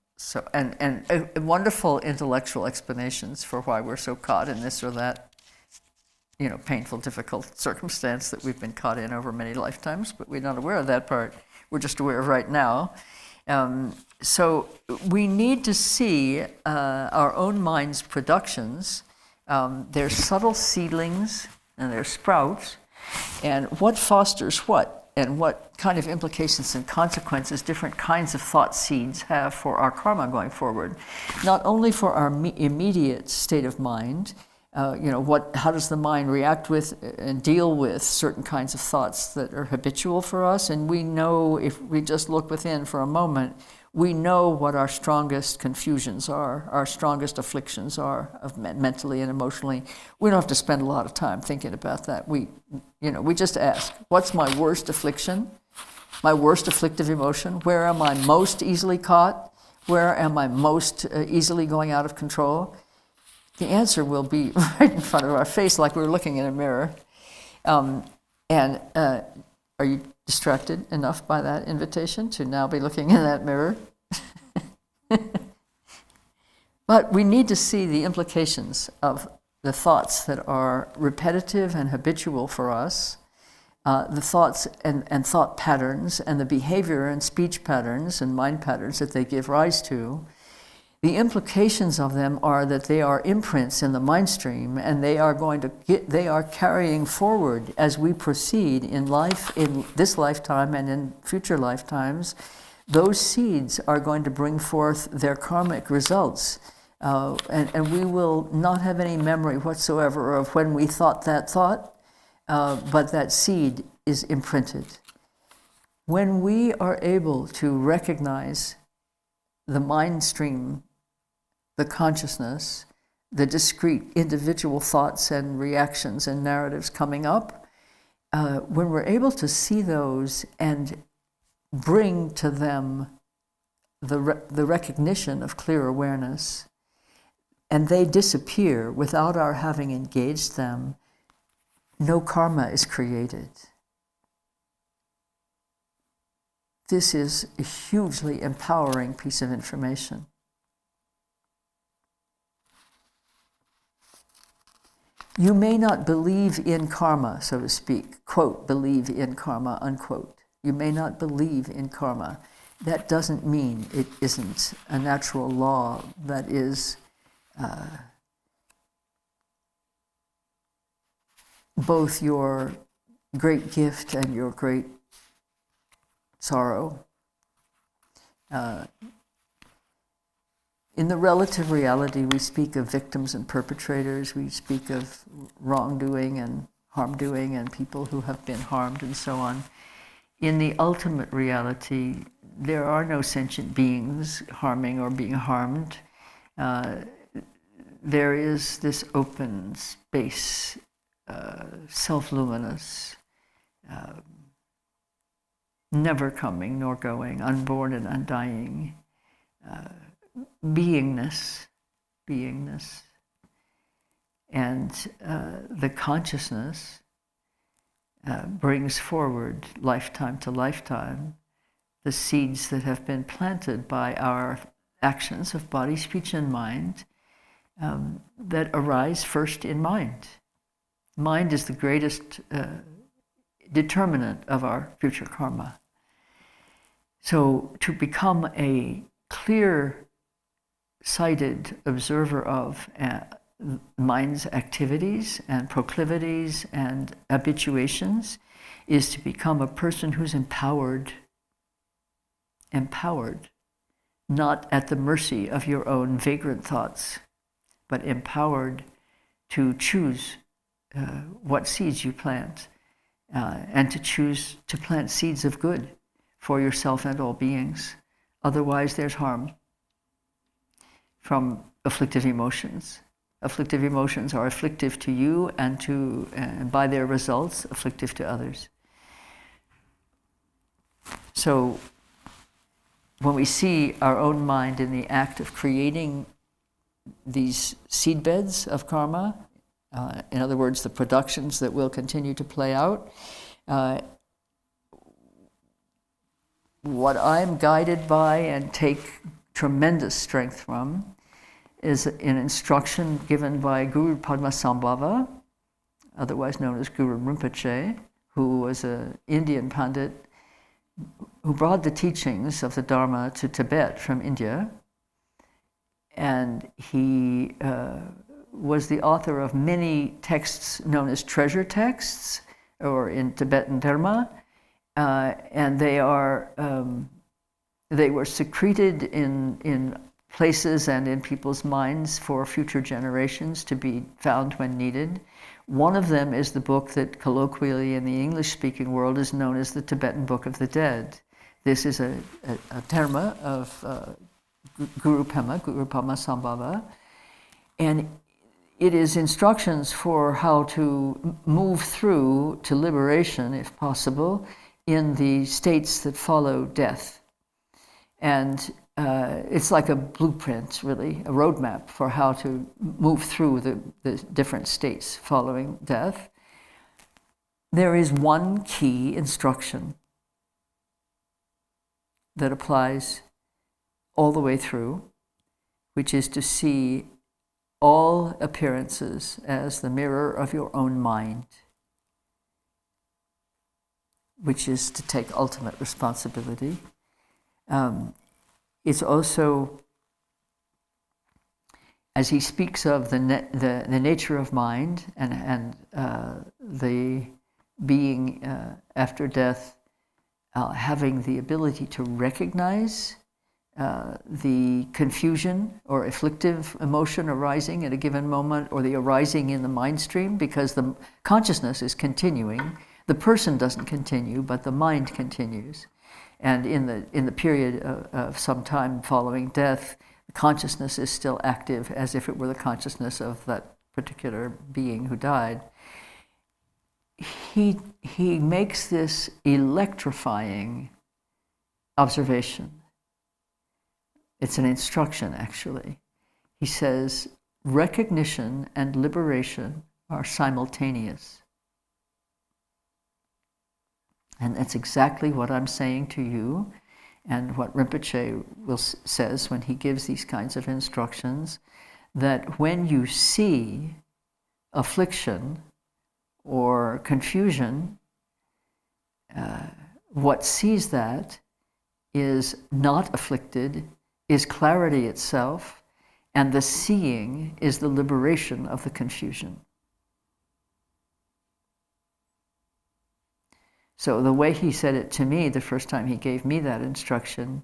wonderful intellectual explanations for why we're so caught in this or that, painful, difficult circumstance that we've been caught in over many lifetimes, but we're not aware of that part. We're just aware of right now. So we need to see our own mind's productions. They're subtle seedlings and they're sprouts, and what fosters what, and what kind of implications and consequences different kinds of thought seeds have for our karma going forward. Not only for our immediate state of mind, how does the mind react with and deal with certain kinds of thoughts that are habitual for us? And we know, if we just look within for a moment, we know what our strongest confusions are, our strongest afflictions are, mentally and emotionally. We don't have to spend a lot of time thinking about that. We just ask, what's my worst affliction? My worst afflictive emotion? Where am I most easily caught? Where am I most easily going out of control? The answer will be right in front of our face, like we're looking in a mirror. Are you distracted enough by that invitation to now be looking in that mirror? But we need to see the implications of the thoughts that are repetitive and habitual for us, the thoughts and thought patterns and the behavior and speech patterns and mind patterns that they give rise to. The implications of them are that they are imprints in the mind stream, and they are carrying forward as we proceed in life, in this lifetime and in future lifetimes. Those seeds are going to bring forth their karmic results, and we will not have any memory whatsoever of when we thought that thought, but that seed is imprinted. When we are able to recognize the mind stream, the consciousness, the discrete individual thoughts and reactions and narratives coming up, when we're able to see those and bring to them the recognition of clear awareness, and they disappear without our having engaged them, no karma is created. This is a hugely empowering piece of information. You may not believe in karma, so to speak, quote, believe in karma, unquote. You may not believe in karma. That doesn't mean it isn't a natural law that is both your great gift and your great sorrow. In the relative reality, we speak of victims and perpetrators. We speak of wrongdoing and harm-doing and people who have been harmed and so on. In the ultimate reality, there are no sentient beings harming or being harmed. There is this open space, self-luminous, never coming nor going, unborn and undying, beingness, and the consciousness brings forward lifetime to lifetime the seeds that have been planted by our actions of body, speech, and mind that arise first in mind. Mind is the greatest determinant of our future karma. So to become a clear-sighted observer of mind's activities and proclivities and habituations is to become a person who's empowered, not at the mercy of your own vagrant thoughts, but empowered to choose what seeds you plant, and to choose to plant seeds of good for yourself and all beings. Otherwise, there's harm from afflictive emotions. Afflictive emotions are afflictive to you and by their results, afflictive to others. So when we see our own mind in the act of creating these seedbeds of karma, in other words, the productions that will continue to play out, what I'm guided by and take tremendous strength from is an instruction given by Guru Padmasambhava, otherwise known as Guru Rinpoche, who was an Indian Pandit who brought the teachings of the Dharma to Tibet from India. And he was the author of many texts known as treasure texts, or in Tibetan Dharma, and they were secreted in places and in people's minds for future generations to be found when needed. One of them is the book that colloquially in the English-speaking world is known as the Tibetan Book of the Dead. This is a dharma of Guru Pema, Guru Padmasambhava, and it is instructions for how to move through to liberation, if possible, in the states that follow death. And it's like a blueprint, really, a roadmap for how to move through the different states following death. There is one key instruction that applies all the way through, which is to see all appearances as the mirror of your own mind, which is to take ultimate responsibility. It's also, as he speaks of the nature of mind and the being after death, having the ability to recognize the confusion or afflictive emotion arising at a given moment, or the arising in the mind stream, because the consciousness is continuing. The person doesn't continue, but the mind continues. And in the period of some time following death, the consciousness is still active as if it were the consciousness of that particular being who died. He makes this electrifying observation. It's an instruction, actually. He says, recognition and liberation are simultaneous. And that's exactly what I'm saying to you, and what Rinpoche says when he gives these kinds of instructions, that when you see affliction or confusion, what sees that is not afflicted, is clarity itself, and the seeing is the liberation of the confusion. So the way he said it to me the first time he gave me that instruction,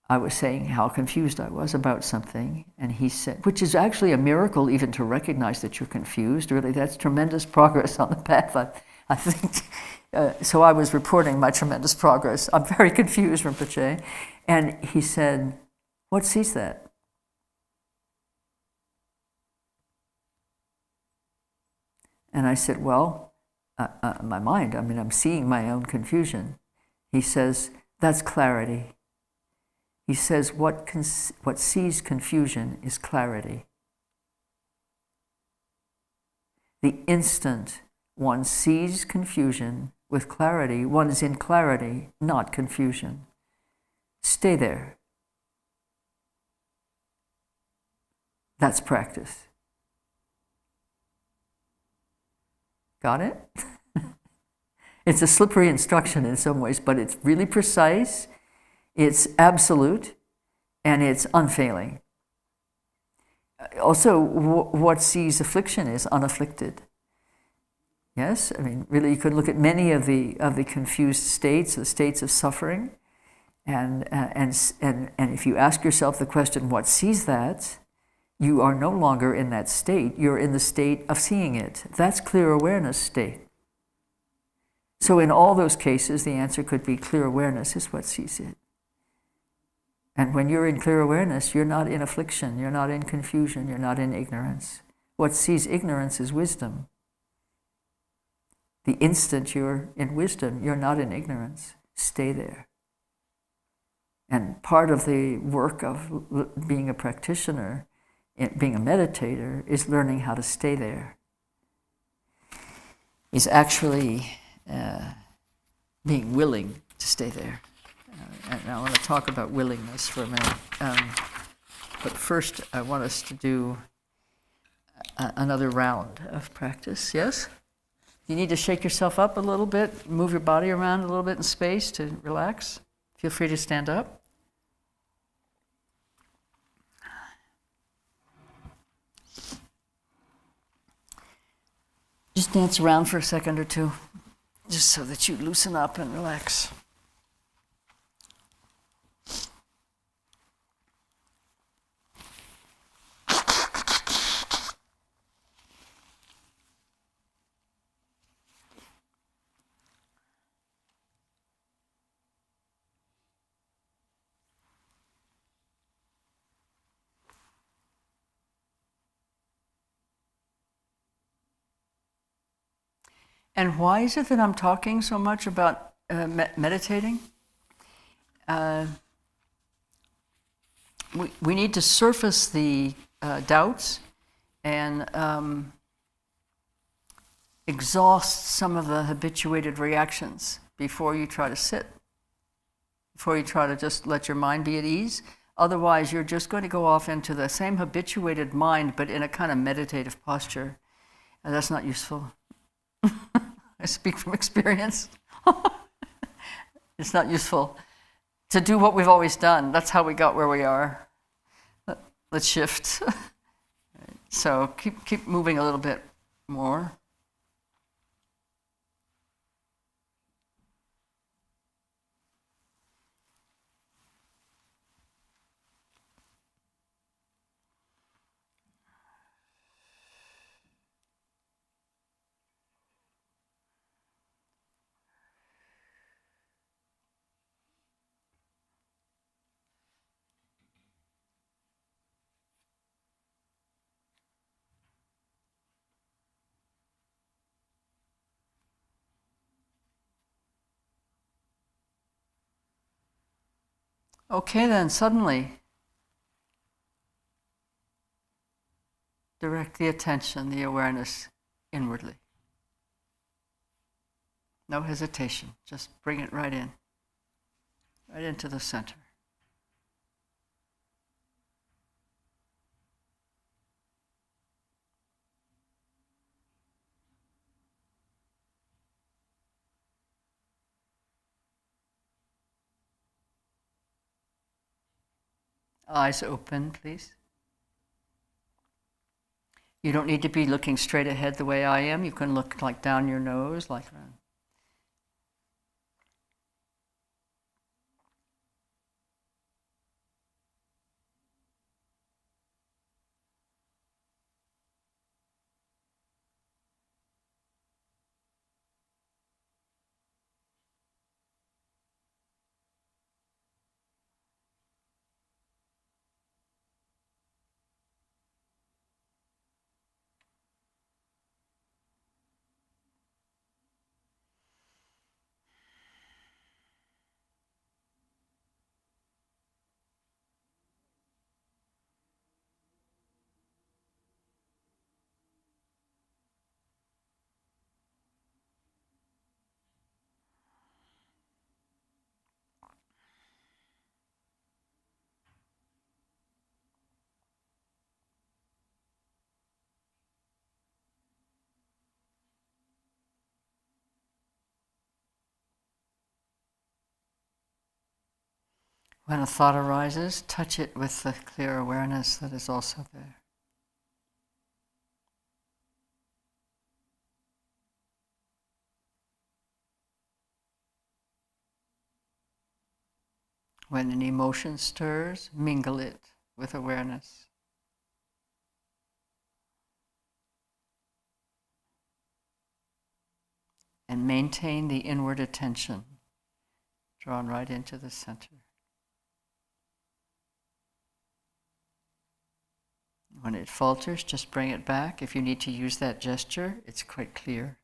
I was saying how confused I was about something, and he said, which is actually a miracle even to recognize that you're confused. Really, that's tremendous progress on the path, I think. So I was reporting my tremendous progress. I'm very confused, Rinpoche. And he said, what sees that? And I said, well, my mind, I'm seeing my own confusion. He says, that's clarity. He says, what sees confusion is clarity. The instant one sees confusion with clarity, one is in clarity, not confusion. Stay there. That's practice. Got it? It's a slippery instruction in some ways, but it's really precise, it's absolute, and it's unfailing. Also, what sees affliction is unafflicted. Yes, really, you could look at many of the confused states, the states of suffering, and if you ask yourself the question, what sees that? you are no longer in that state. You're in the state of seeing it. That's clear awareness state. So in all those cases, the answer could be clear awareness is what sees it. And when you're in clear awareness, you're not in affliction, you're not in confusion, you're not in ignorance. What sees ignorance is wisdom. The instant you're in wisdom, you're not in ignorance. Stay there. And part of the work of being a practitioner, being a meditator, is learning how to stay there. Is actually being willing to stay there. And I want to talk about willingness for a minute. But first, I want us to do another round of practice. Yes? You need to shake yourself up a little bit, move your body around a little bit in space to relax. Feel free to stand up. Just dance around for a second or two, just so that you loosen up and relax. And why is it that I'm talking so much about meditating? We need to surface the doubts and exhaust some of the habituated reactions before you try to sit, before you try to just let your mind be at ease. Otherwise, you're just going to go off into the same habituated mind, but in a kind of meditative posture. And that's not useful. I speak from experience. It's not useful to do what we've always done. That's how we got where we are. Let's shift. So keep moving a little bit more. Okay, then suddenly direct the attention, the awareness inwardly. No hesitation, just bring it right in, right into the center. Eyes open, please. You don't need to be looking straight ahead the way I am. You can look like down your nose, like that. When a thought arises, touch it with the clear awareness that is also there. When an emotion stirs, mingle it with awareness. and maintain the inward attention, drawn right into the center. When it falters, just bring it back. If you need to use that gesture, it's quite clear.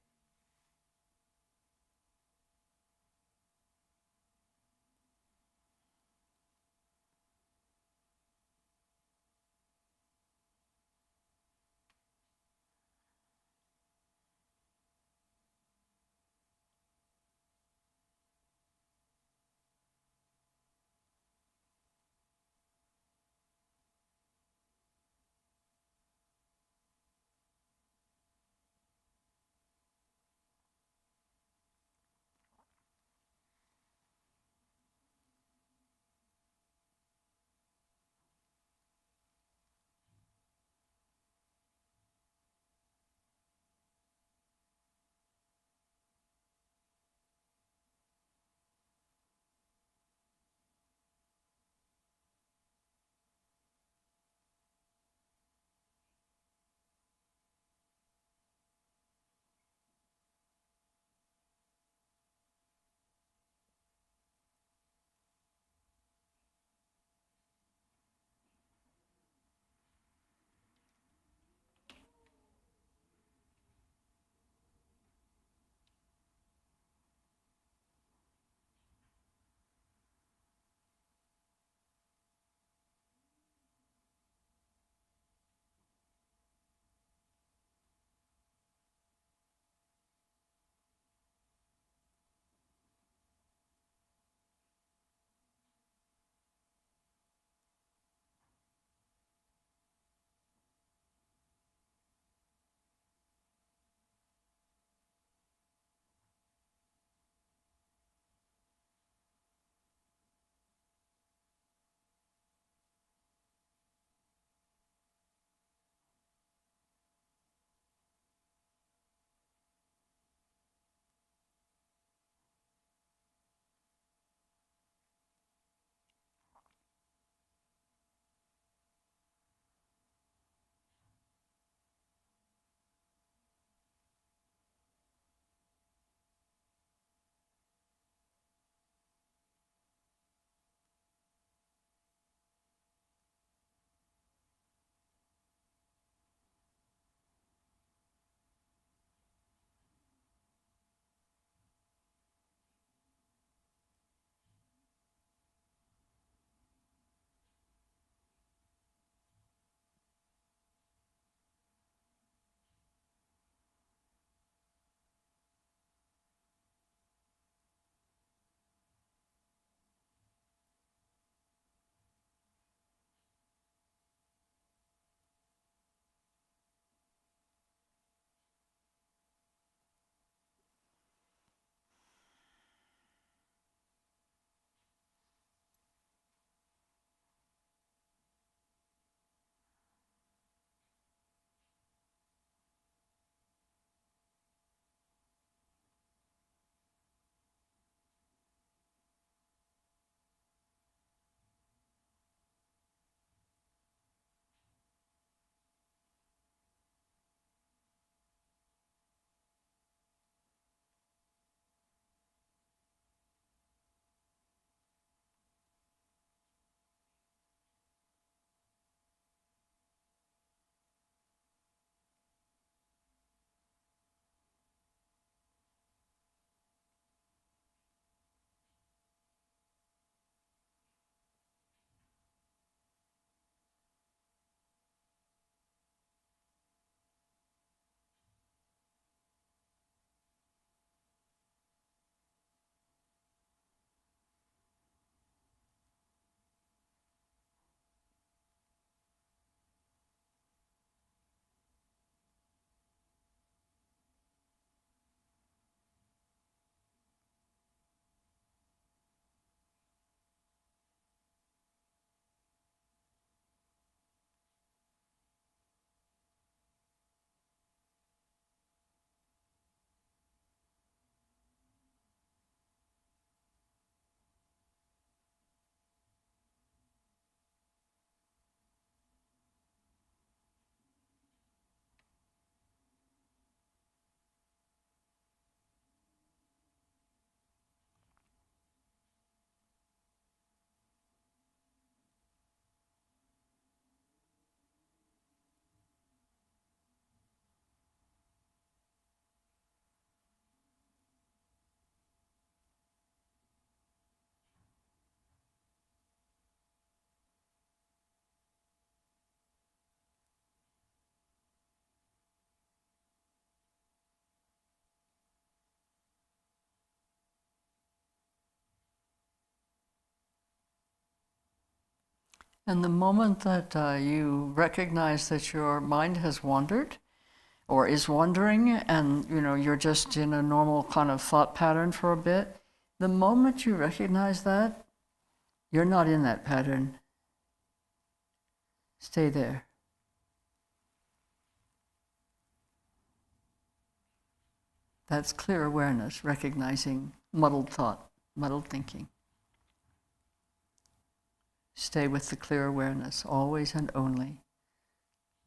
And the moment that you recognize that your mind has wandered or is wandering, and you're just in a normal kind of thought pattern for a bit, the moment you recognize that, you're not in that pattern. Stay there. That's clear awareness, recognizing muddled thought, muddled thinking. Stay with the clear awareness, always and only.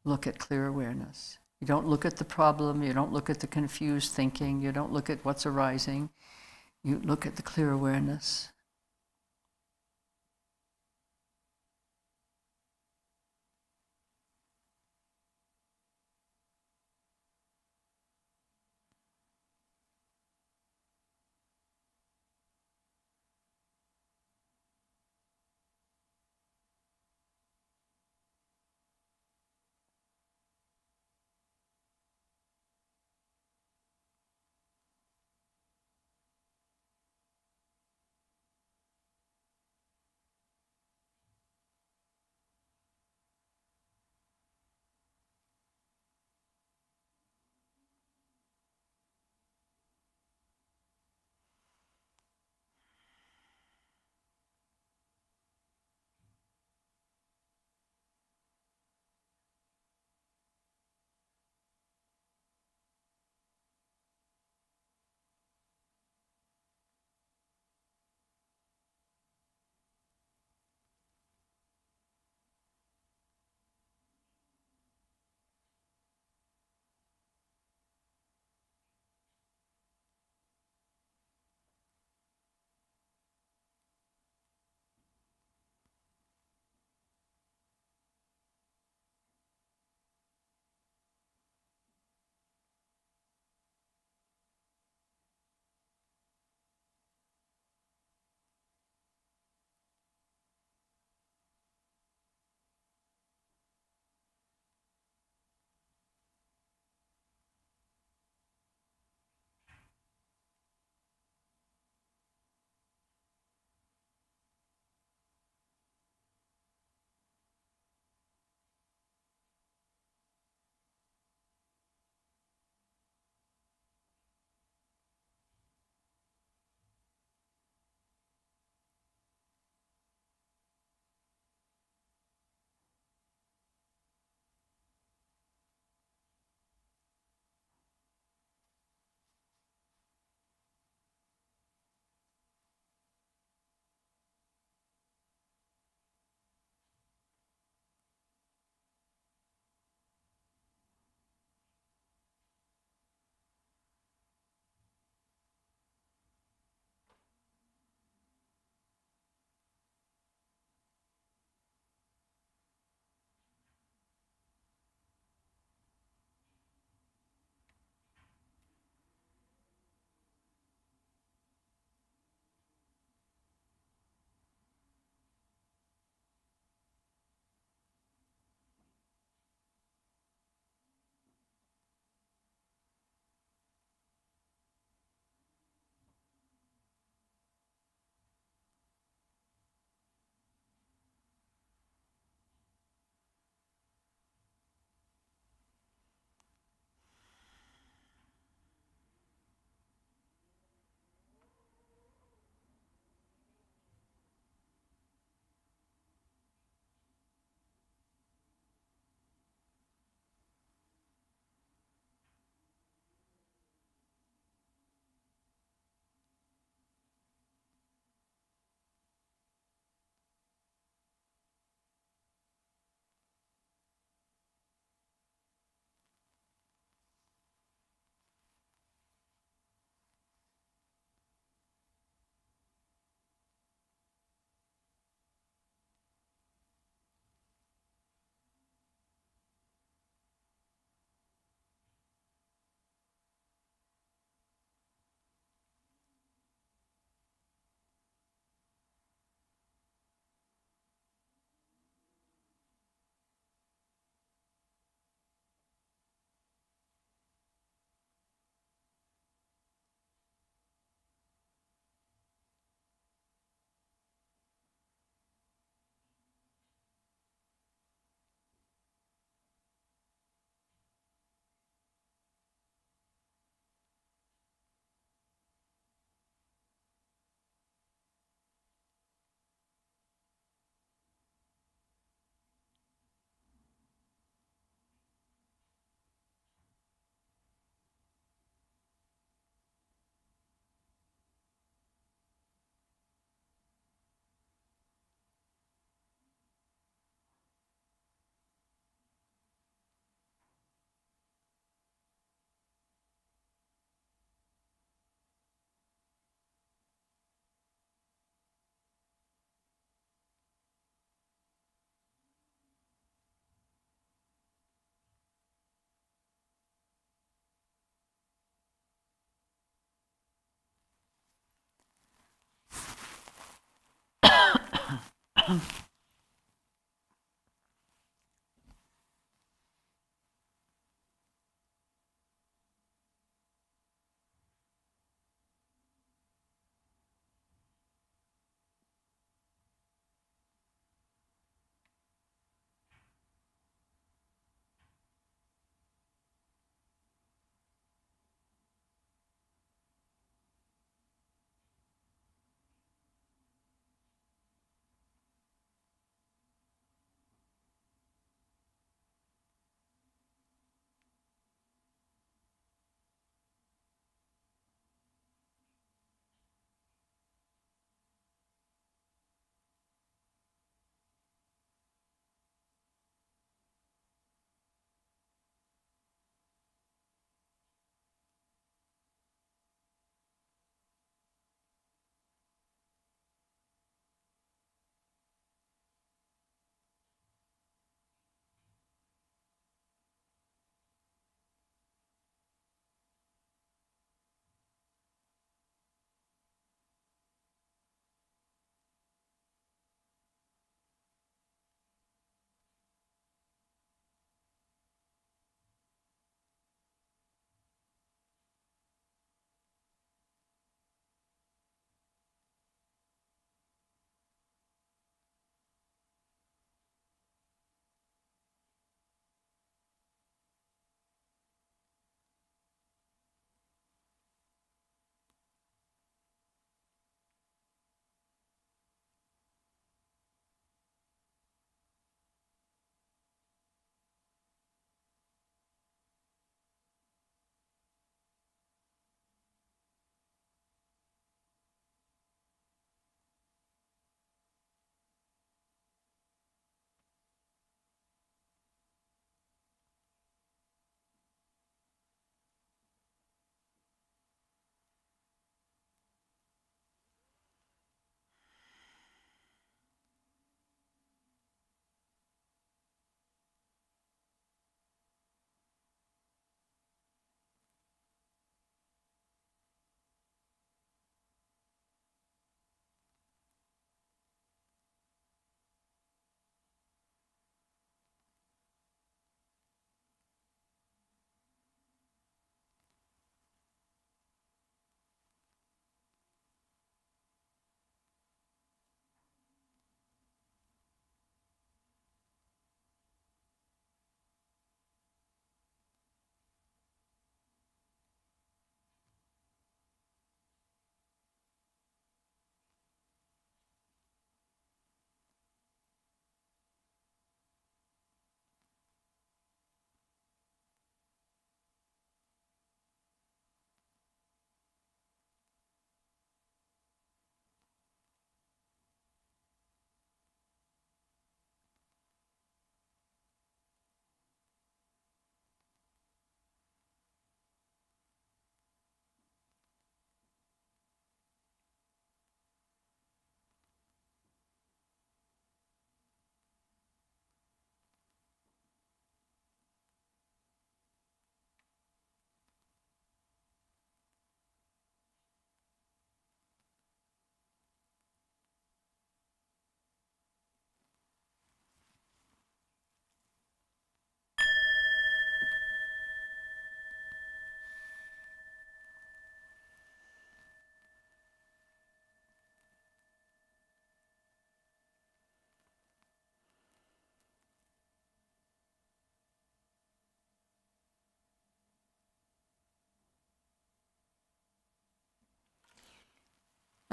Look at clear awareness. You don't look at the problem, you don't look at the confused thinking, you don't look at what's arising. You look at the clear awareness.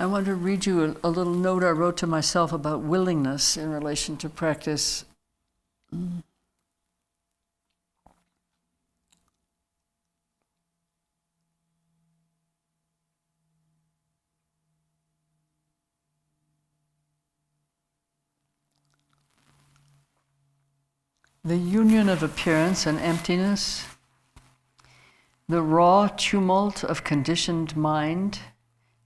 I want to read you a little note I wrote to myself about willingness in relation to practice. The union of appearance and emptiness, the raw tumult of conditioned mind,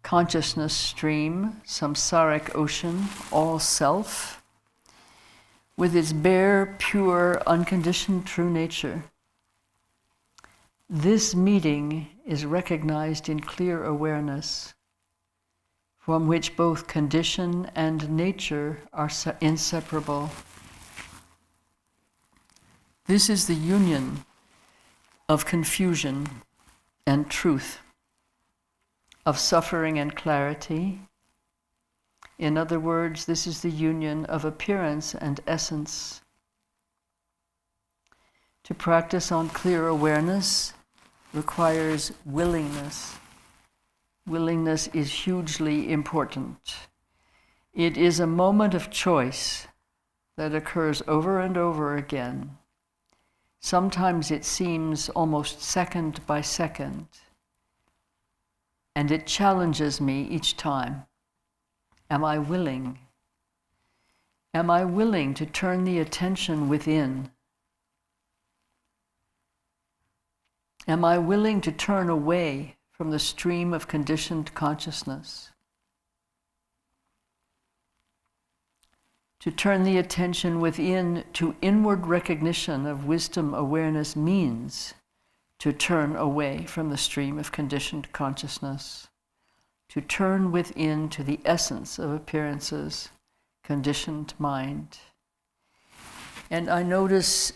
consciousness stream, samsaric ocean, all self, with its bare, pure, unconditioned true nature. This meeting is recognized in clear awareness, from which both condition and nature are inseparable. This is the union of confusion and truth, of suffering and clarity. In other words, this is the union of appearance and essence. To practice on clear awareness requires willingness. Willingness is hugely important. It is a moment of choice that occurs over and over again. Sometimes it seems almost second by second, and it challenges me each time. Am I willing? Am I willing to turn the attention within? Am I willing to turn away from the stream of conditioned consciousness? To turn the attention within to inward recognition of wisdom awareness means to turn away from the stream of conditioned consciousness, to turn within to the essence of appearances, conditioned mind. And I notice,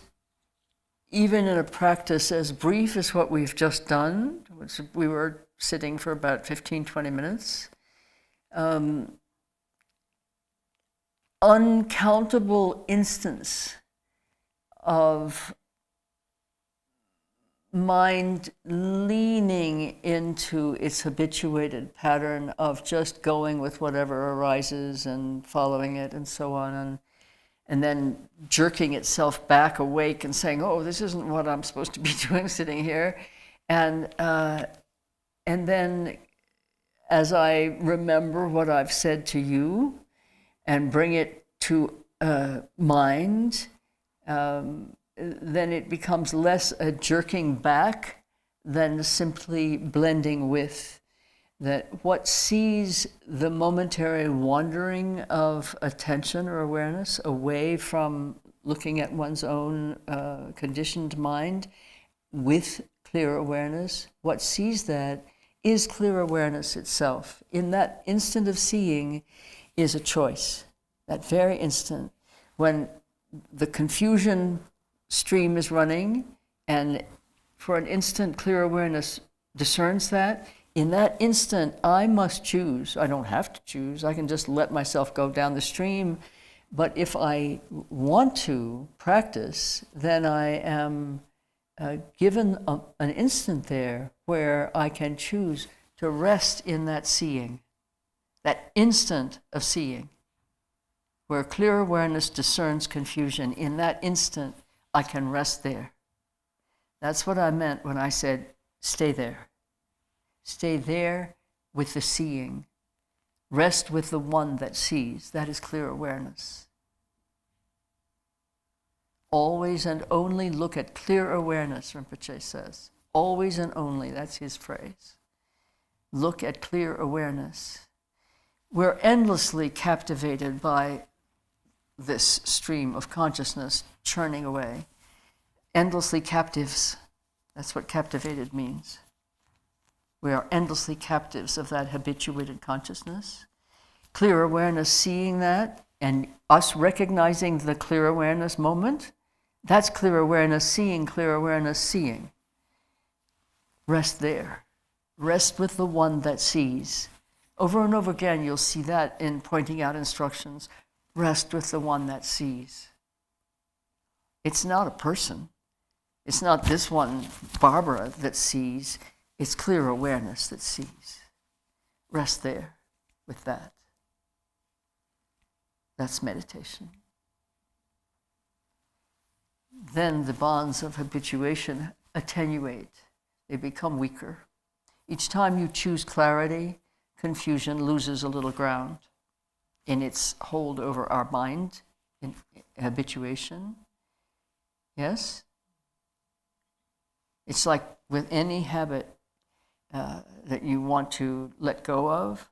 even in a practice as brief as what we've just done, which we were sitting for about 15, 20 minutes, uncountable instance of mind leaning into its habituated pattern of just going with whatever arises and following it and so on, and then jerking itself back awake and saying, oh, this isn't what I'm supposed to be doing sitting here. And then as I remember what I've said to you and bring it to mind, then it becomes less a jerking back than simply blending with. That what sees the momentary wandering of attention or awareness away from looking at one's own conditioned mind with clear awareness, what sees that is clear awareness itself. In that instant of seeing is a choice. That very instant, when the confusion stream is running, and for an instant clear awareness discerns that, in that instant I must choose. I don't have to choose. I can just let myself go down the stream. But if I want to practice, then I am given an instant there where I can choose to rest in that seeing, that instant of seeing, where clear awareness discerns confusion. In that instant, I can rest there. That's what I meant when I said, stay there. Stay there with the seeing. Rest with the one that sees. That is clear awareness. Always and only look at clear awareness, Rinpoche says. Always and only, that's his phrase. Look at clear awareness. We're endlessly captivated by this stream of consciousness churning away. Endlessly captives. That's what captivated means. We are endlessly captives of that habituated consciousness. Clear awareness seeing that, and us recognizing the clear awareness moment, that's clear awareness seeing, clear awareness seeing. Rest there. Rest with the one that sees. Over and over again, you'll see that in pointing out instructions. Rest with the one that sees. It's not a person. It's not this one, Barbara, that sees. It's clear awareness that sees. Rest there with that. That's meditation. Then the bonds of habituation attenuate. They become weaker. Each time you choose clarity, confusion loses a little ground in its hold over our mind, in habituation. Yes? It's like with any habit that you want to let go of,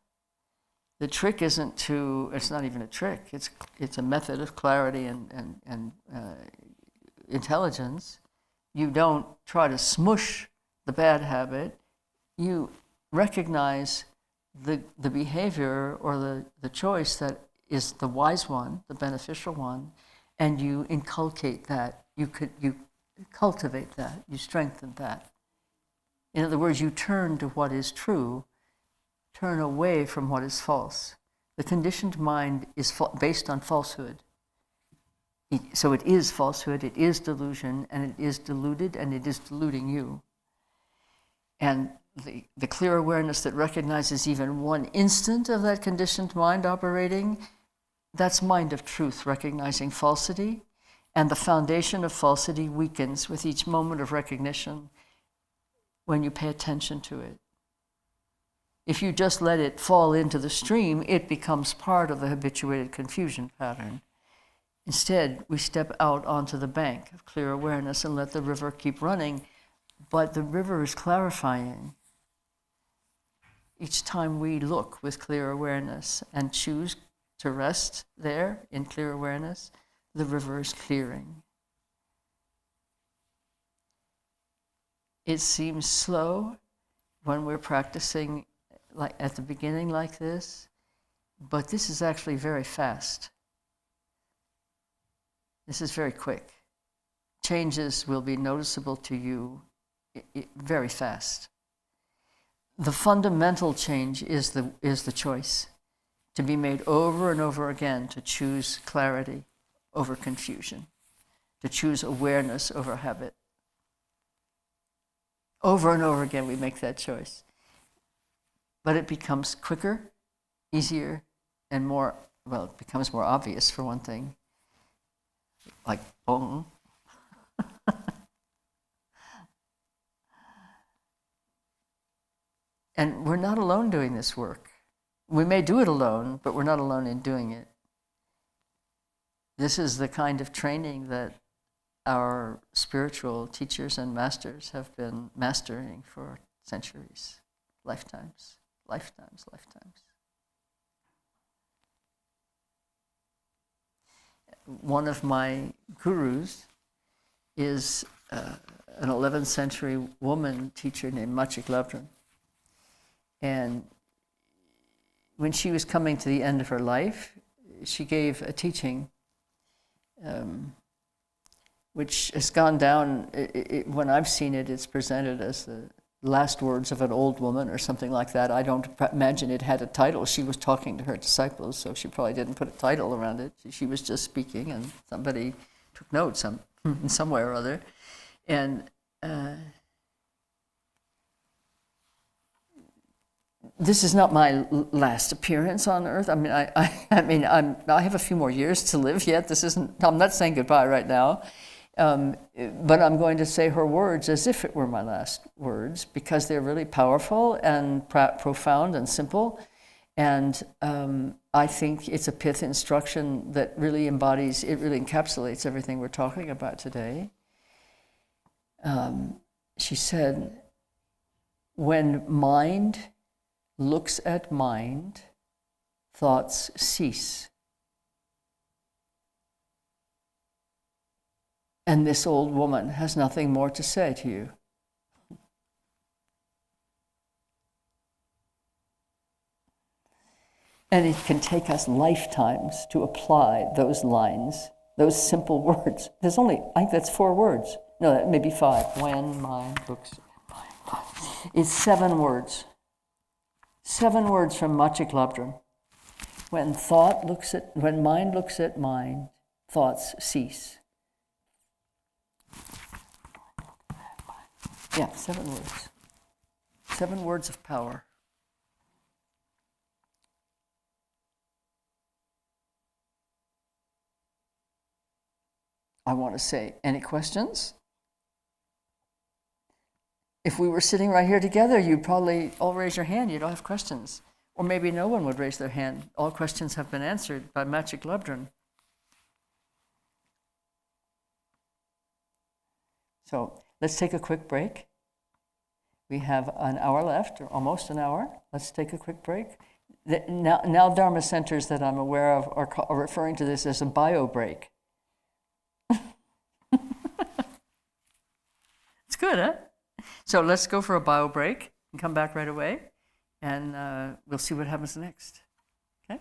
the trick isn't to, it's not even a trick, it's a method of clarity and intelligence. You don't try to smush the bad habit, you recognize the behavior or the choice that is the wise one, the beneficial one, and you inculcate that, you cultivate that, you strengthen that. In other words, you turn to what is true, turn away from what is false. The conditioned mind is based on falsehood. So it is falsehood, it is delusion, and it is deluded, and it is deluding you. And the clear awareness that recognizes even one instant of that conditioned mind operating, that's mind of truth, recognizing falsity, and the foundation of falsity weakens with each moment of recognition when you pay attention to it. If you just let it fall into the stream, it becomes part of the habituated confusion pattern. Instead, we step out onto the bank of clear awareness and let the river keep running, but the river is clarifying. Each time we look with clear awareness and choose to rest there in clear awareness, the river is clearing. It seems slow when we're practicing like at the beginning like this, but this is actually very fast. This is very quick. Changes will be noticeable to you very fast. The fundamental change is the choice to be made over and over again, to choose clarity over confusion, to choose awareness over habit. Over and over again we make that choice. But it becomes quicker, easier, and more, well, it becomes more obvious for one thing. Like, boom. And we're not alone doing this work. We may do it alone, but we're not alone in doing it. This is the kind of training that our spiritual teachers and masters have been mastering for centuries, lifetimes. One of my gurus is an 11th century woman teacher named Machik, Lapdron. And when she was coming to the end of her life, she gave a teaching which has gone down, when I've seen it, it's presented as the last words of an old woman or something like that. I don't imagine it had a title. She was talking to her disciples, so she probably didn't put a title around it. She was just speaking, and somebody took notes in some way or other. And this is not my last appearance on Earth. I mean, I have a few more years to live yet. I'm not saying goodbye right now. But I'm going to say her words as if it were my last words, because they're really powerful and profound and simple. And I think it's a pith instruction that really really encapsulates everything we're talking about today. She said, when mind looks at mind, thoughts cease. And this old woman has nothing more to say to you. And it can take us lifetimes to apply those lines, those simple words. There's only, I think that's 4 words. No, that may be 5. When mind looks at mind. It's 7 words. 7 words from Machik Lapdron. When mind looks at mind, thoughts cease. Yeah, 7 words. 7 words of power. I want to say, any questions? If we were sitting right here together, you'd probably all raise your hand. You don't have questions. Or maybe no one would raise their hand. All questions have been answered by Machik Lapdron. So let's take a quick break. We have an hour left, or almost an hour. Let's take a quick break. Now Dharma centers that I'm aware of are referring to this as a bio break. It's good, huh? So let's go for a bio break and come back right away. and we'll see what happens next. Okay?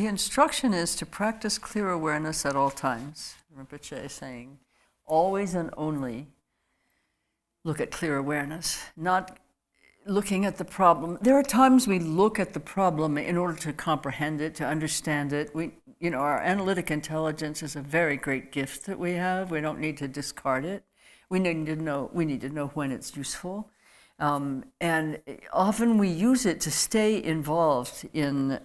the instruction is to practice clear awareness at all times. Rinpoche is saying, always and only look at clear awareness, not looking at the problem. There are times we look at the problem in order to comprehend it, to understand it. Our analytic intelligence is a very great gift that we have. We don't need to discard it. We need to know when it's useful. And often we use it to stay involved in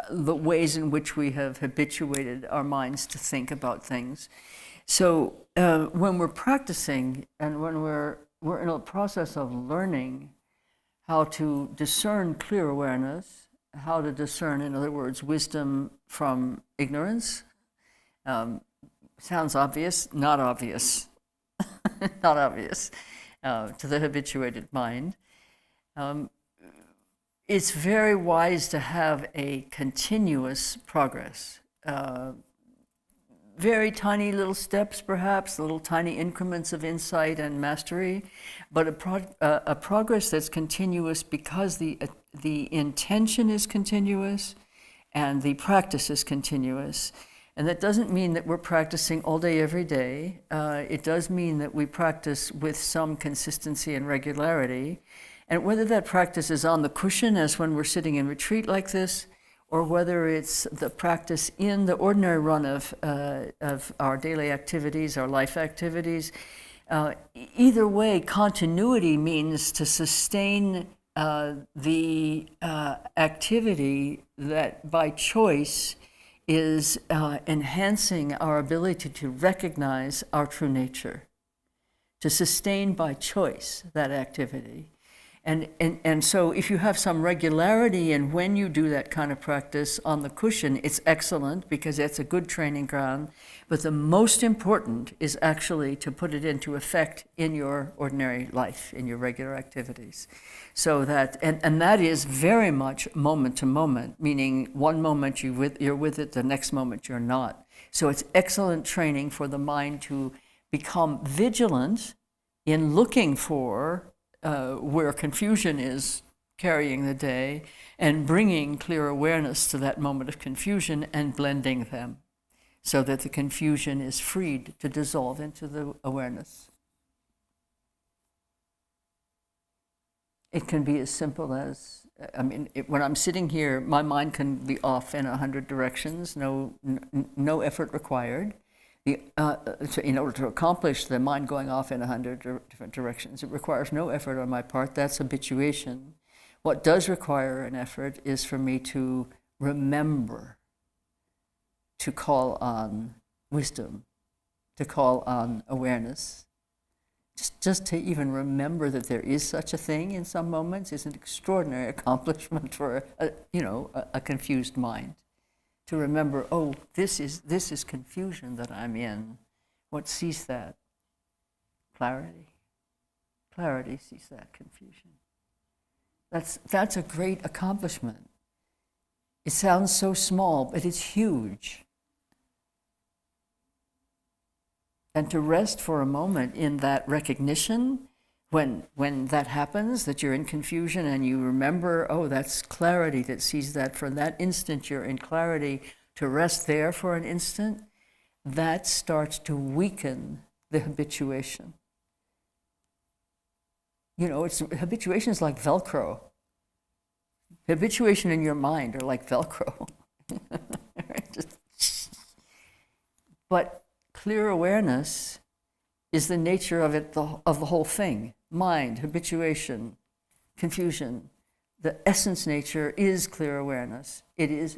the ways in which we have habituated our minds to think about things. So when we're practicing and when we're in a process of learning how to discern clear awareness, how to discern, in other words, wisdom from ignorance, sounds obvious, not obvious, not obvious to the habituated mind. It's very wise to have a continuous progress. Very tiny little steps, perhaps, little tiny increments of insight and mastery, but a progress that's continuous because the intention is continuous and the practice is continuous. And that doesn't mean that we're practicing all day, every day. It does mean that we practice with some consistency and regularity. And whether that practice is on the cushion, as when we're sitting in retreat like this, or whether it's the practice in the ordinary run of our daily activities, our life activities. Either way, continuity means to sustain the activity that by choice is enhancing our ability to recognize our true nature, to sustain by choice that activity. And so if you have some regularity in when you do that kind of practice on the cushion, it's excellent because it's a good training ground. But the most important is actually to put it into effect in your ordinary life, in your regular activities. So that, and that is very much moment to moment, meaning one moment you're with it, the next moment you're not. So it's excellent training for the mind to become vigilant in looking for where confusion is carrying the day and bringing clear awareness to that moment of confusion and blending them so that the confusion is freed to dissolve into the awareness. It can be as simple as, when I'm sitting here, my mind can be off in 100 directions, no effort required. In order to accomplish the mind going off in 100 different directions, it requires no effort on my part. That's habituation. What does require an effort is for me to remember to call on wisdom, to call on awareness. Just to even remember that there is such a thing in some moments is an extraordinary accomplishment for a confused mind. To remember, oh, this is confusion that I'm in. What sees that? Clarity. Clarity sees that confusion. That's a great accomplishment. It sounds so small, but it's huge. And to rest for a moment in that recognition, when that happens, that you're in confusion and you remember, oh, that's clarity that sees that. For that instant, you're in clarity. To rest there for an instant, that starts to weaken the habituation. Habituation is like Velcro. Habituation in your mind are like Velcro. But clear awareness is the nature of it, of the whole thing. Mind, habituation, confusion. The essence nature is clear awareness.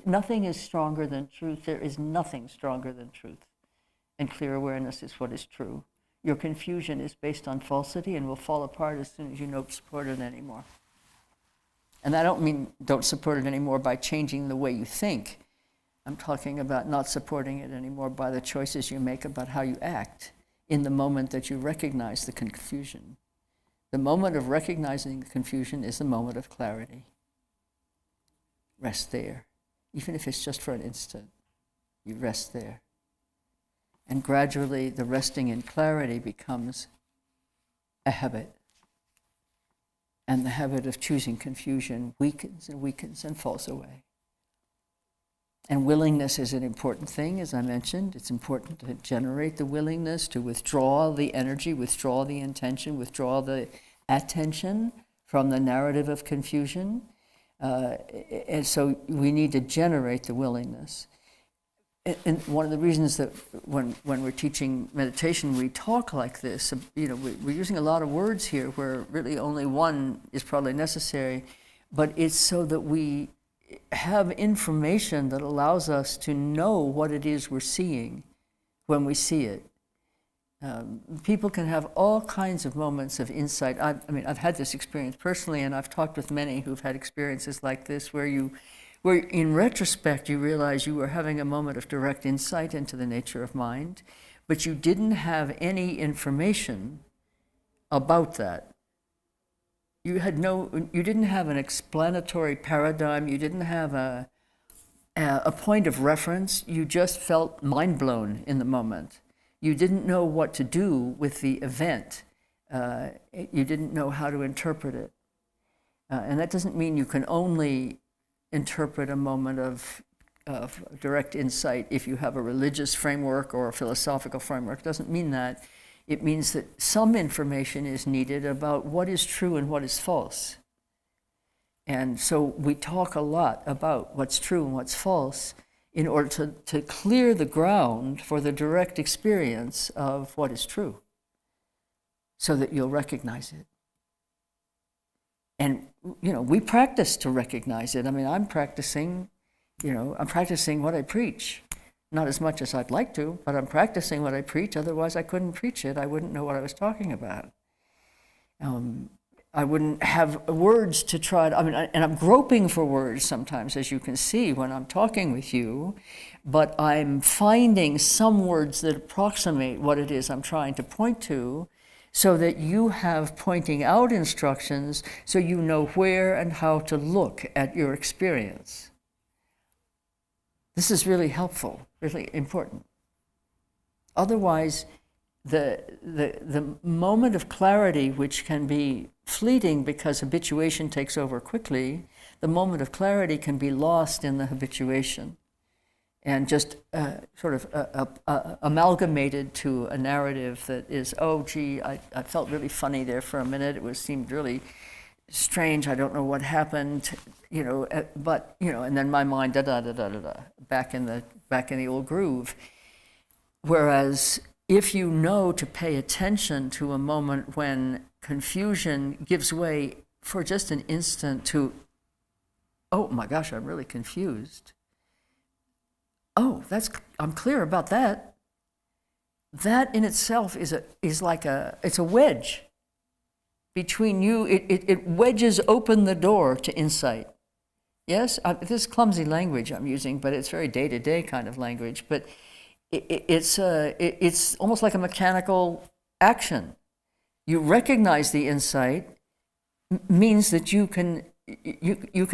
Nothing is stronger than truth. There is nothing stronger than truth. And clear awareness is what is true. Your confusion is based on falsity and will fall apart as soon as you don't support it anymore. And I don't mean don't support it anymore by changing the way you think. I'm talking about not supporting it anymore by the choices you make about how you act in the moment that you recognize the confusion. The moment of recognizing the confusion is the moment of clarity. Rest there. Even if it's just for an instant, you rest there. And gradually the resting in clarity becomes a habit. And the habit of choosing confusion weakens and weakens and falls away. And willingness is an important thing, as I mentioned. It's important to generate the willingness, to withdraw the energy, withdraw the intention, withdraw the attention from the narrative of confusion. And so we need to generate the willingness. And one of the reasons that when we're teaching meditation, we talk like this, we're using a lot of words here where really only one is probably necessary, but it's so that we have information that allows us to know what it is we're seeing when we see it. People can have all kinds of moments of insight. I've had this experience personally, and I've talked with many who've had experiences like this, where in retrospect you realize you were having a moment of direct insight into the nature of mind, but you didn't have any information about that. You didn't have an explanatory paradigm. You didn't have a point of reference. You just felt mind blown in the moment. You didn't know what to do with the event. You didn't know how to interpret it. And that doesn't mean you can only interpret a moment of direct insight if you have a religious framework or a philosophical framework. It doesn't mean that. It means that some information is needed about what is true and what is false. And so we talk a lot about what's true and what's false in order to clear the ground for the direct experience of what is true, so that you'll recognize it. And, we practice to recognize it. I'm practicing what I preach. Not as much as I'd like to, but I'm practicing what I preach. Otherwise, I couldn't preach it. I wouldn't know what I was talking about. I wouldn't have words to try to, and I'm groping for words sometimes, as you can see when I'm talking with you, but I'm finding some words that approximate what it is I'm trying to point to, so that you have pointing out instructions so you know where and how to look at your experience. This is really helpful, really important. Otherwise, the moment of clarity, which can be fleeting because habituation takes over quickly, the moment of clarity can be lost in the habituation and just sort of amalgamated to a narrative that is, oh, gee, I felt really funny there for a minute. It seemed really strange. I don't know what happened, but and then my mind back in the old groove. Whereas if you know to pay attention to a moment when confusion gives way for just an instant to, oh my gosh, I'm really confused. Oh, I'm clear about that. That in itself is like it's a wedge between you. It wedges open the door to insight. Yes, this is clumsy language I'm using, but it's very day-to-day kind of language. But it's almost like a mechanical action. You recognize the insight means that you can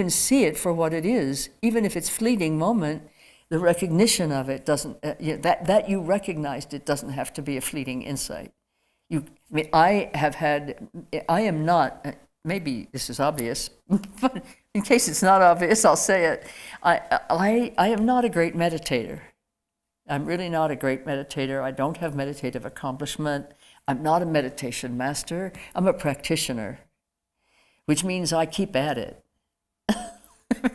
see it for what it is, even if it's fleeting moment. The recognition of it doesn't, that you recognized it doesn't have to be a fleeting insight. I am not, maybe this is obvious, but in case it's not obvious, I'll say it. I am not a great meditator. I'm really not a great meditator. I don't have meditative accomplishment. I'm not a meditation master. I'm a practitioner, which means I keep at it.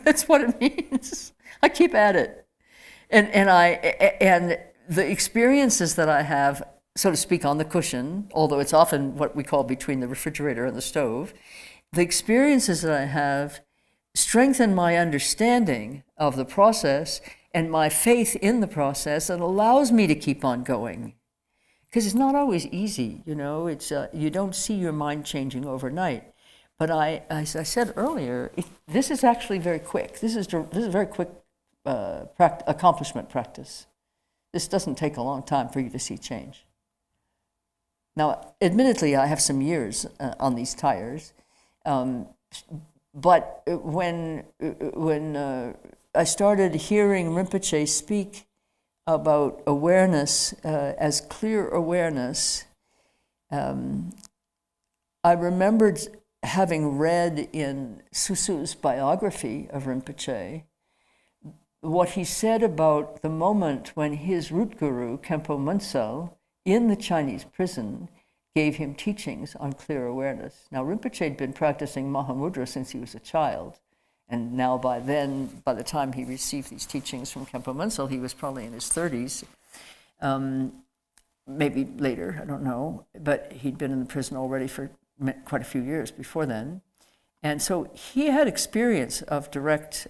That's what it means. I keep at it. And the experiences that I have, so to speak, on the cushion, although it's often what we call between the refrigerator and the stove, the experiences that I have strengthen my understanding of the process and my faith in the process, and allows me to keep on going. Because it's not always easy, it's you don't see your mind changing overnight. But as I said earlier, this is actually very quick. This is very quick accomplishment practice. This doesn't take a long time for you to see change. Now, admittedly, I have some years on these tires, but when I started hearing Rinpoche speak about awareness as clear awareness, I remembered having read in Susu's biography of Rinpoche what he said about the moment when his root guru, Khenpo Munsel, in the Chinese prison, gave him teachings on clear awareness. Now, Rinpoche had been practicing Mahamudra since he was a child, and now by the time he received these teachings from Khenpo Munsel, he was probably in his 30s, maybe later, I don't know, but he'd been in the prison already for quite a few years before then. And so he had experience of direct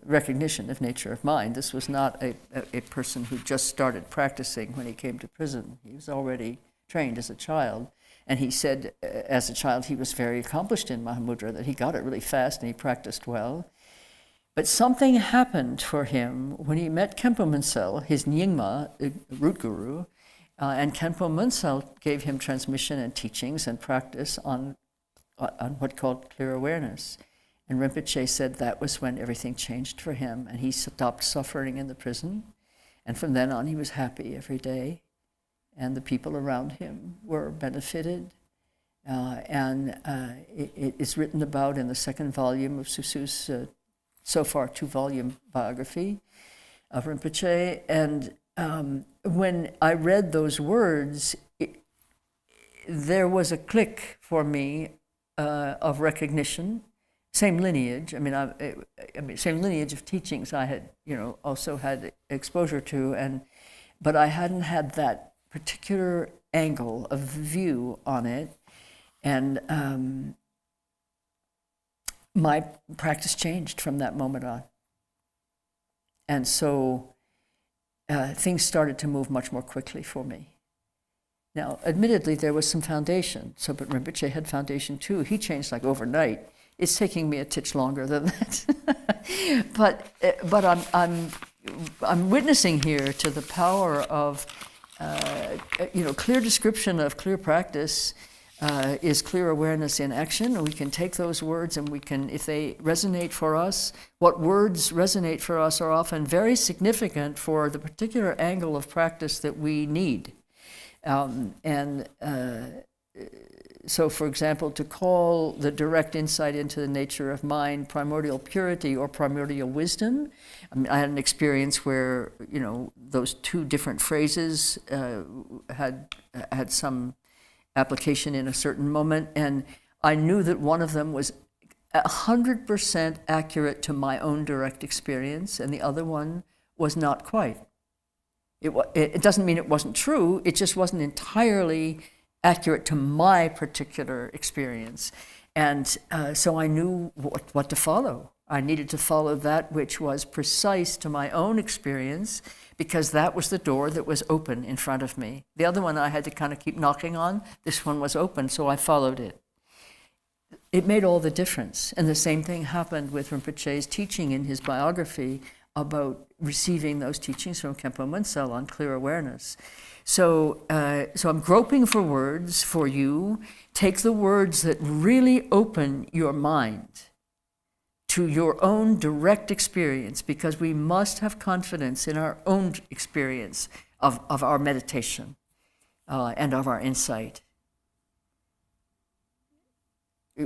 recognition of nature of mind. This was not a person who just started practicing when he came to prison. He was already trained as a child. And he said, as a child, he was very accomplished in Mahamudra, that he got it really fast and he practiced well. But something happened for him when he met Khenpo Munsel, his Nyingma, root guru, and Khenpo Munsel gave him transmission and teachings and practice on what called clear awareness. And Rinpoche said that was when everything changed for him, and he stopped suffering in the prison. And from then on, he was happy every day, and the people around him were benefited. It is written about in the second volume of Susu's so far 2-volume biography of Rinpoche. And when I read those words, there was a click for me of recognition, same lineage. I mean, same lineage of teachings I had, also had exposure to, but I hadn't had that particular angle of view on it, and my practice changed from that moment on, and so things started to move much more quickly for me. Now, admittedly, there was some foundation. So, but Rinpoche had foundation too. He changed like overnight. It's taking me a titch longer than that. but I'm witnessing here to the power of, clear description of clear practice is clear awareness in action. And we can take those words and we can, if they resonate for us, what words resonate for us are often very significant for the particular angle of practice that we need. So, for example, to call the direct insight into the nature of mind primordial purity or primordial wisdom, I had an experience where, those two different phrases had some application in a certain moment, and I knew that one of them was 100% accurate to my own direct experience, and the other one was not quite. It doesn't mean it wasn't true, it just wasn't entirely accurate to my particular experience. And so I knew what to follow. I needed to follow that which was precise to my own experience, because that was the door that was open in front of me. The other one I had to kind of keep knocking on. This one was open, so I followed it. It made all the difference. And the same thing happened with Rinpoche's teaching in his biography about receiving those teachings from Khenpo Munsel on clear awareness. So I'm groping for words for you. Take the words that really open your mind to your own direct experience, because we must have confidence in our own experience of our meditation and of our insight.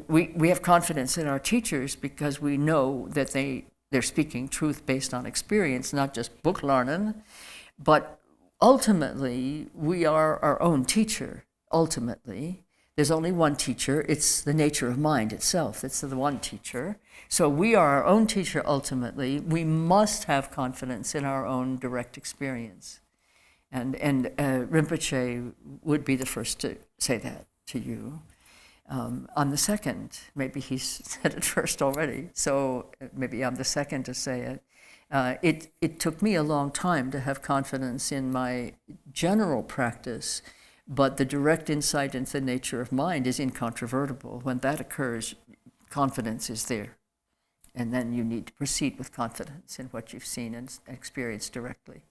We have confidence in our teachers because we know that they're speaking truth based on experience, not just book learning, but ultimately we are our own teacher. Ultimately, there's only one teacher. It's the nature of mind itself. It's the one teacher. So we are our own teacher ultimately. We must have confidence in our own direct experience. And Rinpoche would be the first to say that to you. I'm the second. Maybe he's said it first already, so maybe I'm the second to say it. It took me a long time to have confidence in my general practice, but the direct insight into the nature of mind is incontrovertible. When that occurs, confidence is there. And then you need to proceed with confidence in what you've seen and experienced directly.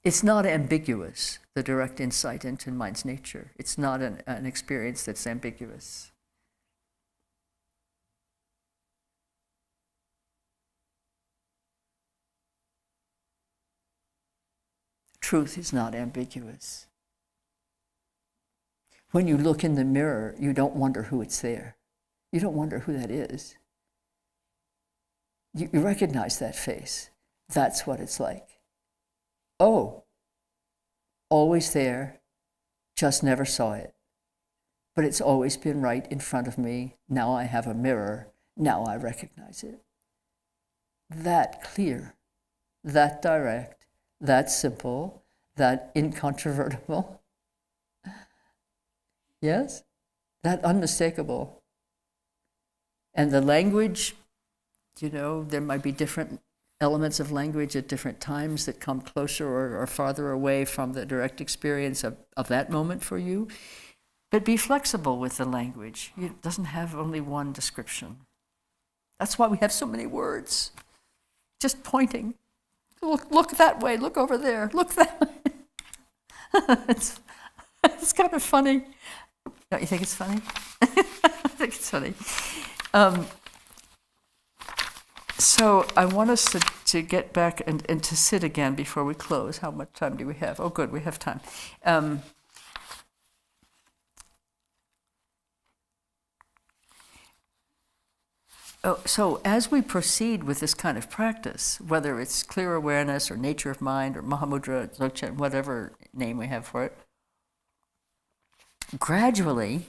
It's not ambiguous, the direct insight into mind's nature. It's not an experience that's ambiguous. Truth is not ambiguous. When you look in the mirror, you don't wonder who it's there. You don't wonder who that is. You recognize that face. That's what it's like. Oh, always there, just never saw it. But it's always been right in front of me. Now I have a mirror. Now I recognize it. That clear, that direct, that simple, that incontrovertible. Yes? That unmistakable. And the language, there might be different elements of language at different times that come closer or farther away from the direct experience of that moment for you. But be flexible with the language. It doesn't have only one description. That's why we have so many words. Just pointing. Look that way, look over there, look that way. It's kind of funny. Don't you think it's funny? I think it's funny. So I want us to get back and to sit again before we close. How much time do we have? Oh, good, we have time. So as we proceed with this kind of practice, whether it's clear awareness or nature of mind or Mahamudra, Dzogchen, whatever name we have for it, gradually,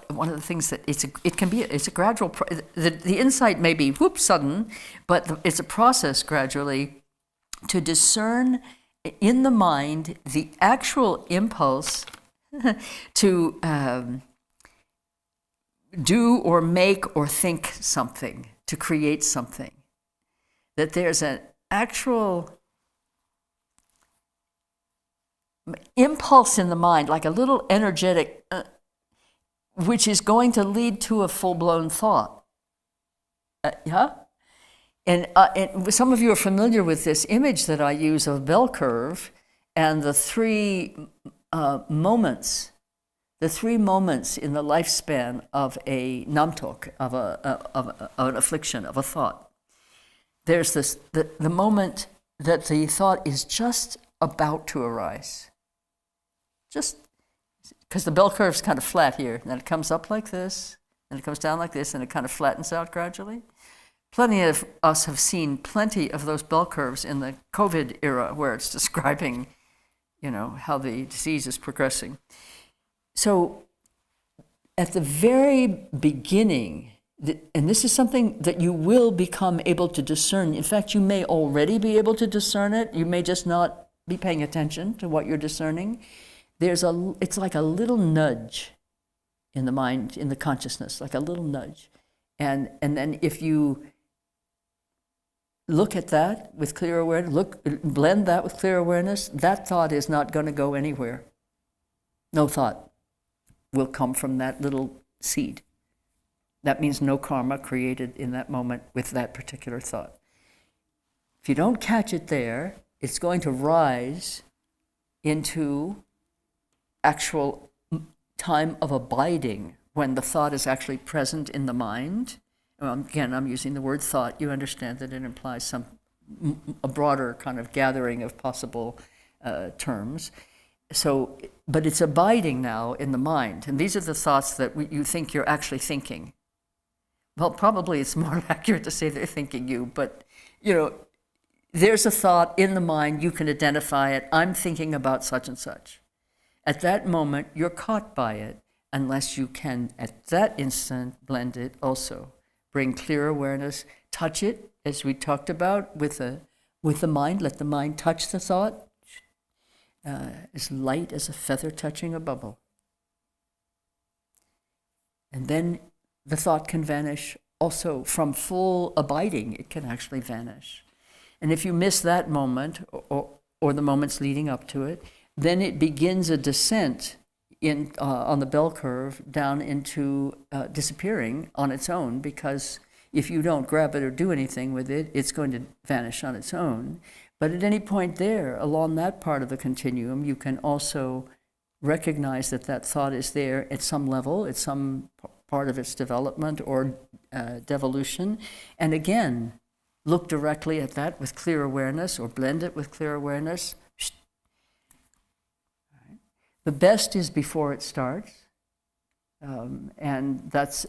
one of the things that it's a gradual. The insight may be sudden, but it's a process gradually to discern in the mind the actual impulse to do or make or think something, to create something. That there's an actual impulse in the mind, like a little energetic, which is going to lead to a full-blown thought. And some of you are familiar with this image that I use of a bell curve and the three moments in the lifespan of a namtok, of an affliction, of a thought. There's the moment that the thought is just about to arise. Just because the bell curve's kind of flat here, and then it comes up like this, and it comes down like this, and it kind of flattens out gradually. Plenty of us have seen plenty of those bell curves in the COVID era where it's describing, how the disease is progressing. So at the very beginning, and this is something that you will become able to discern. In fact, you may already be able to discern it. You may just not be paying attention to what you're discerning. It's like a little nudge in the mind, in the consciousness, like a little nudge. And then if you look at that with clear awareness, blend that with clear awareness, that thought is not going to go anywhere. No thought will come from that little seed. That means no karma created in that moment with that particular thought. If you don't catch it there, it's going to rise into actual time of abiding when the thought is actually present in the mind. Again, I'm using the word thought. You understand that it implies a broader kind of gathering of possible terms. So, but it's abiding now in the mind. And these are the thoughts that you think you're actually thinking. Well, probably it's more accurate to say they're thinking you, but, there's a thought in the mind, you can identify it. I'm thinking about such and such. At that moment, you're caught by it, unless you can, at that instant, blend it also. Bring clear awareness, touch it, as we talked about, with the mind. Let the mind touch the thought. As light as a feather touching a bubble. And then the thought can vanish also from full abiding. It can actually vanish. And if you miss that moment, or the moments leading up to it, then it begins a descent on the bell curve down into disappearing on its own, because if you don't grab it or do anything with it, it's going to vanish on its own. But at any point there, along that part of the continuum, you can also recognize that thought is there at some level, at some part of its development or devolution. And again, look directly at that with clear awareness, or blend it with clear awareness. Right. The best is before it starts. And that's,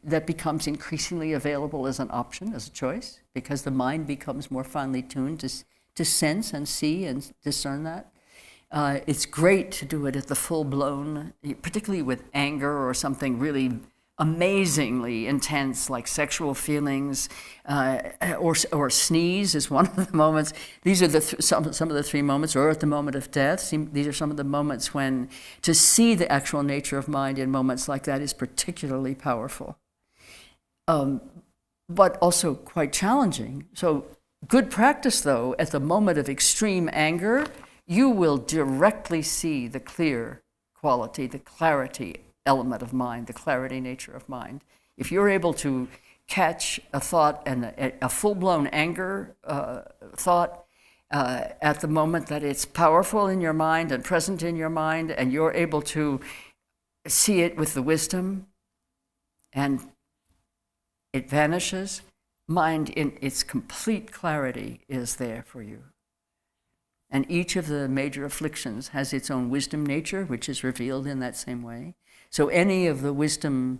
that becomes increasingly available as an option, as a choice, because the mind becomes more finely tuned to sense and see and discern that. It's great to do it at the full-blown, particularly with anger or something really amazingly intense, like sexual feelings, or sneeze is one of the moments. These are some of the three moments, or at the moment of death. These are some of the moments when to see the actual nature of mind in moments like that is particularly powerful, but also quite challenging. So good practice, though, at the moment of extreme anger, you will directly see the clear quality, the clarity element of mind, the clarity nature of mind. If you're able to catch a thought and a full-blown anger thought at the moment that it's powerful in your mind and present in your mind, and you're able to see it with the wisdom, and it vanishes, mind in its complete clarity is there for you. And each of the major afflictions has its own wisdom nature, which is revealed in that same way. So any of the wisdom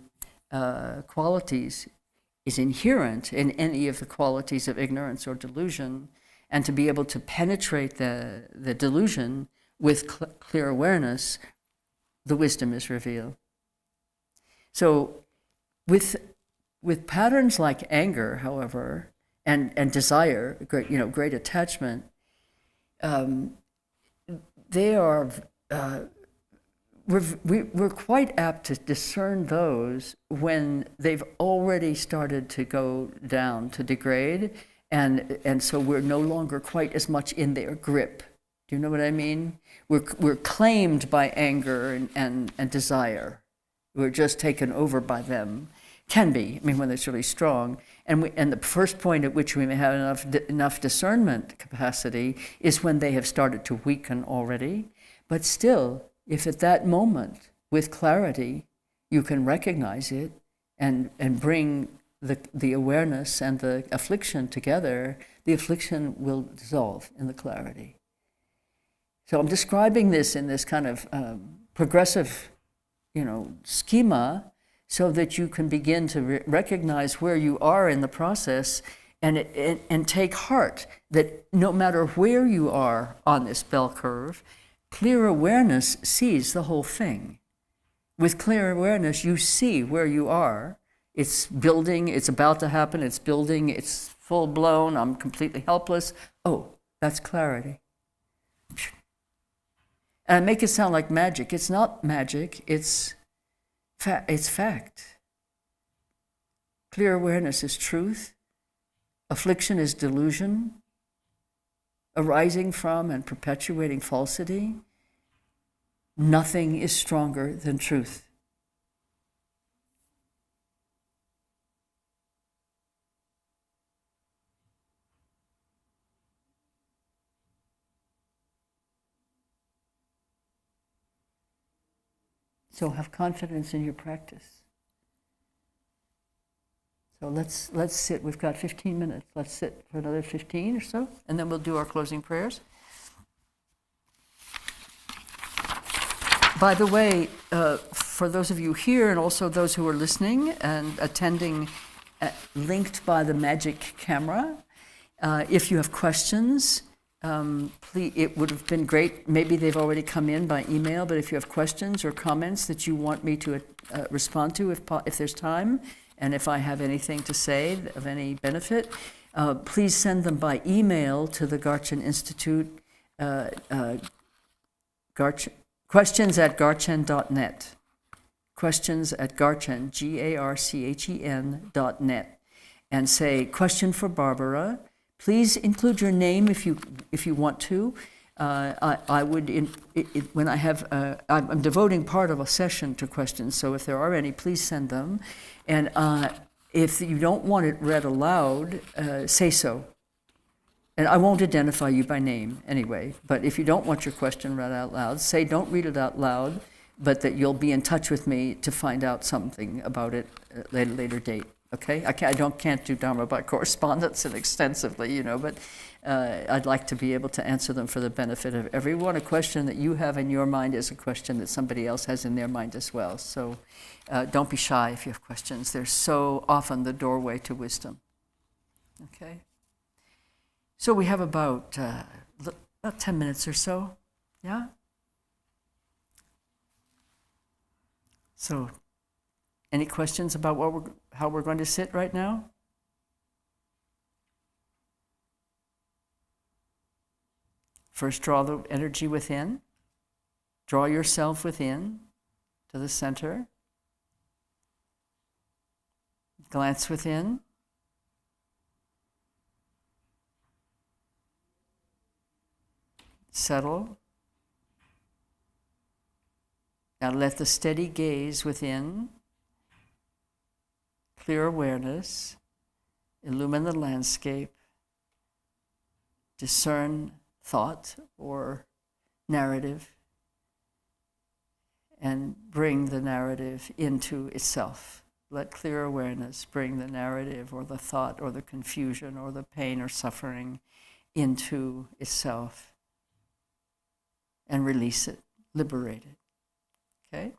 qualities is inherent in any of the qualities of ignorance or delusion, and to be able to penetrate the delusion with clear awareness, the wisdom is revealed. So with patterns like anger, however, and desire, great attachment, they are, we're quite apt to discern those when they've already started to go down, to degrade, and so we're no longer quite as much in their grip. Do you know what I mean? We're claimed by anger and desire. We're just taken over by them. Can be, when it's really strong. And the first point at which we may have enough discernment capacity is when they have started to weaken already. But still, if at that moment, with clarity, you can recognize it and bring the awareness and the affliction together, the affliction will dissolve in the clarity. So I'm describing this in this kind of progressive, schema, so that you can begin to recognize where you are in the process and take heart that no matter where you are on this bell curve, clear awareness sees the whole thing. With clear awareness, you see where you are. It's building, it's about to happen, it's building, it's full-blown, I'm completely helpless. Oh, that's clarity. And I make it sound like magic. It's not magic, it's fact. Clear awareness is truth. Affliction is delusion, arising from and perpetuating falsity. Nothing is stronger than truth. So have confidence in your practice. So let's sit. We've got 15 minutes. Let's sit for another 15 or so, and then we'll do our closing prayers. By the way, for those of you here and also those who are listening and attending, linked by the Magic camera, if you have questions, please, it would have been great. Maybe they've already come in by email, but if you have questions or comments that you want me to respond to, if there's time, and if I have anything to say of any benefit, please send them by email to the Garchen Institute, questions@garchen.net. Questions@garchen, GARCHEN.net, and say, question for Barbara. Please include your name if you want to. I would, when I have, I'm devoting part of a session to questions, so if there are any, please send them. And if you don't want it read aloud, say so. And I won't identify you by name anyway, but if you don't want your question read out loud, say don't read it out loud, but that you'll be in touch with me to find out something about it at a later date. Okay, can't do Dharma by correspondence and extensively, but I'd like to be able to answer them for the benefit of everyone. A question that you have in your mind is a question that somebody else has in their mind as well. So don't be shy if you have questions. They're so often the doorway to wisdom. Okay. So we have about 10 minutes or so. Yeah. So, any questions about how we're going to sit right now? First, draw the energy within. Draw yourself within to the center. Glance within. Settle. Now let the steady gaze within, clear awareness, illumine the landscape, discern thought or narrative, and bring the narrative into itself. Let clear awareness bring the narrative or the thought or the confusion or the pain or suffering into itself and release it, liberate it. Okay?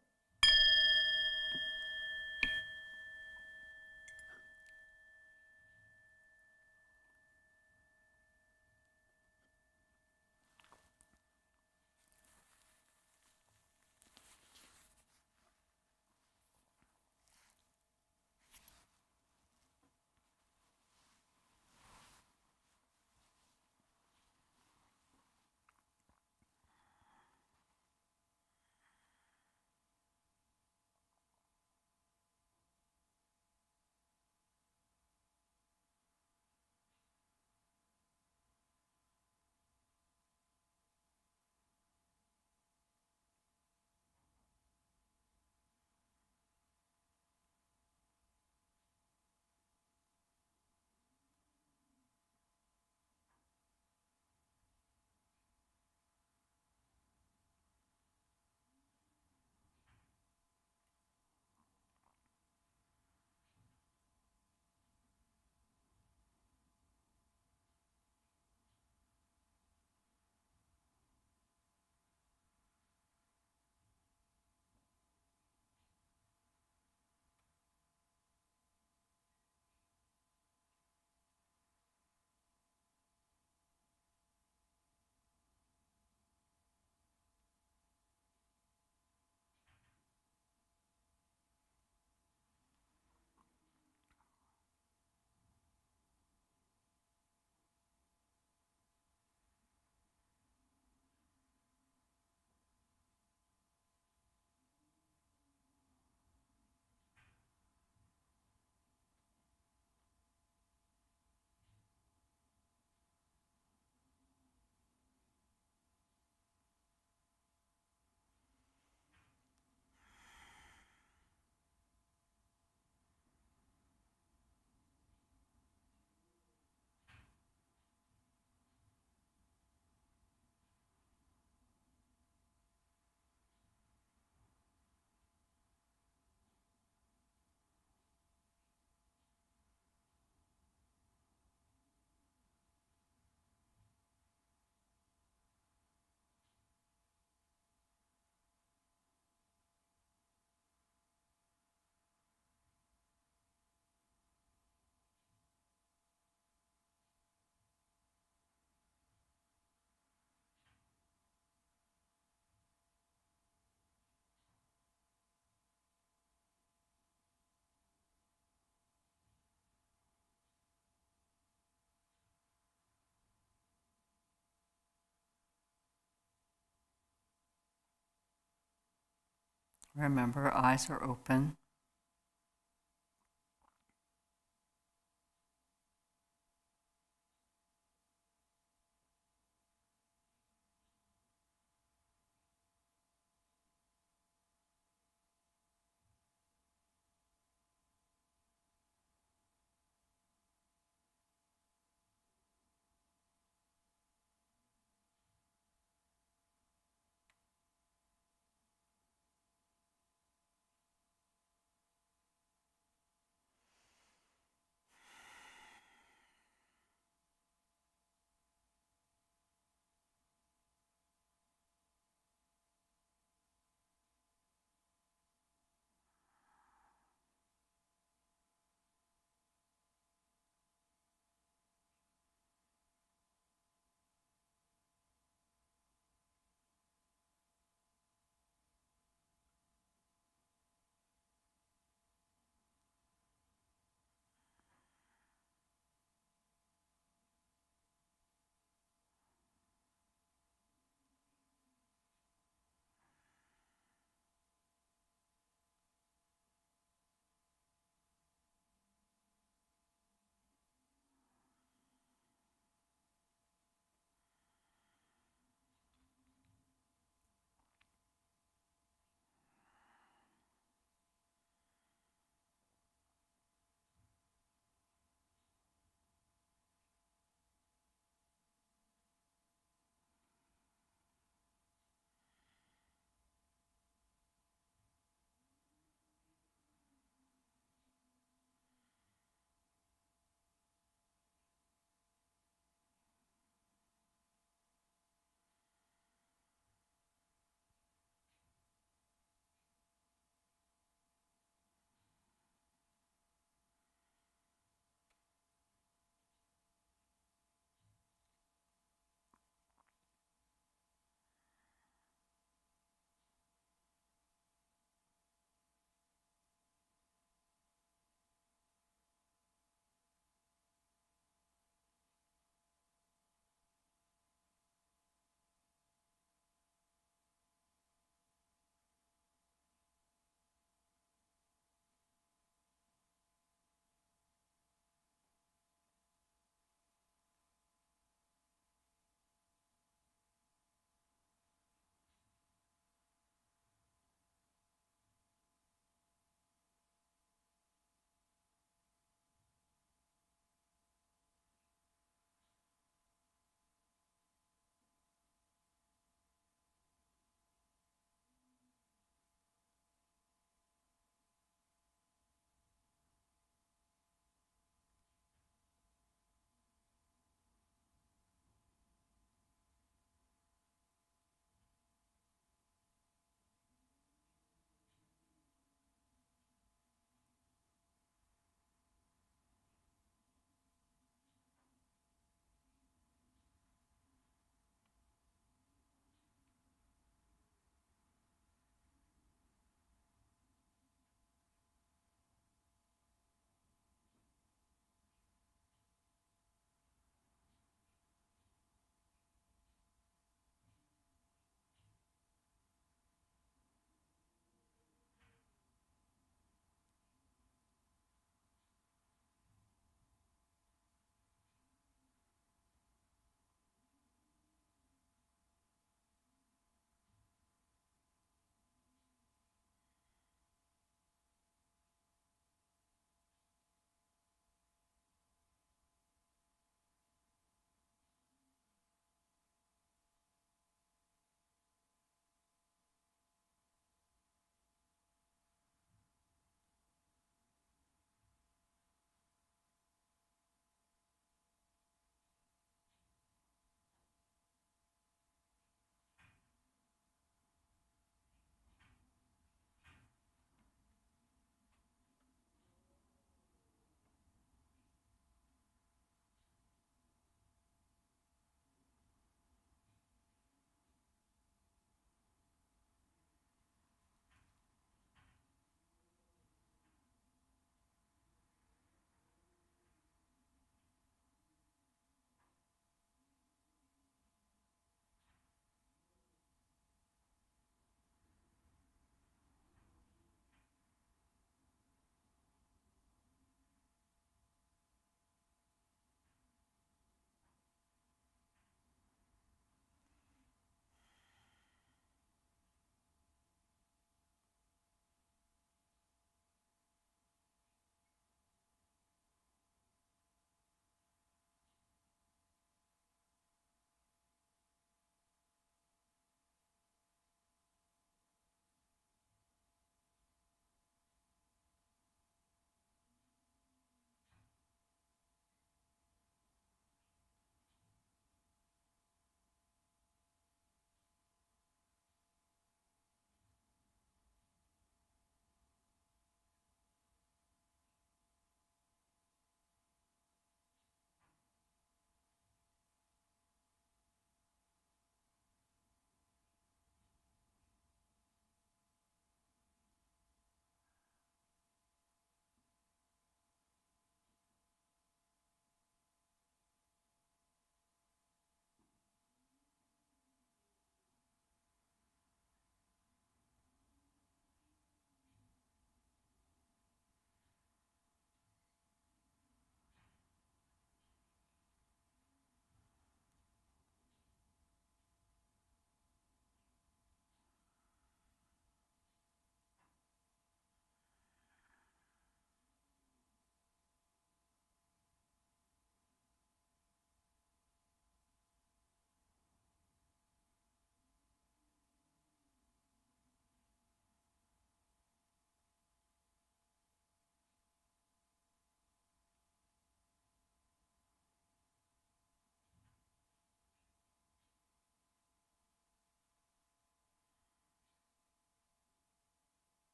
Remember, eyes are open.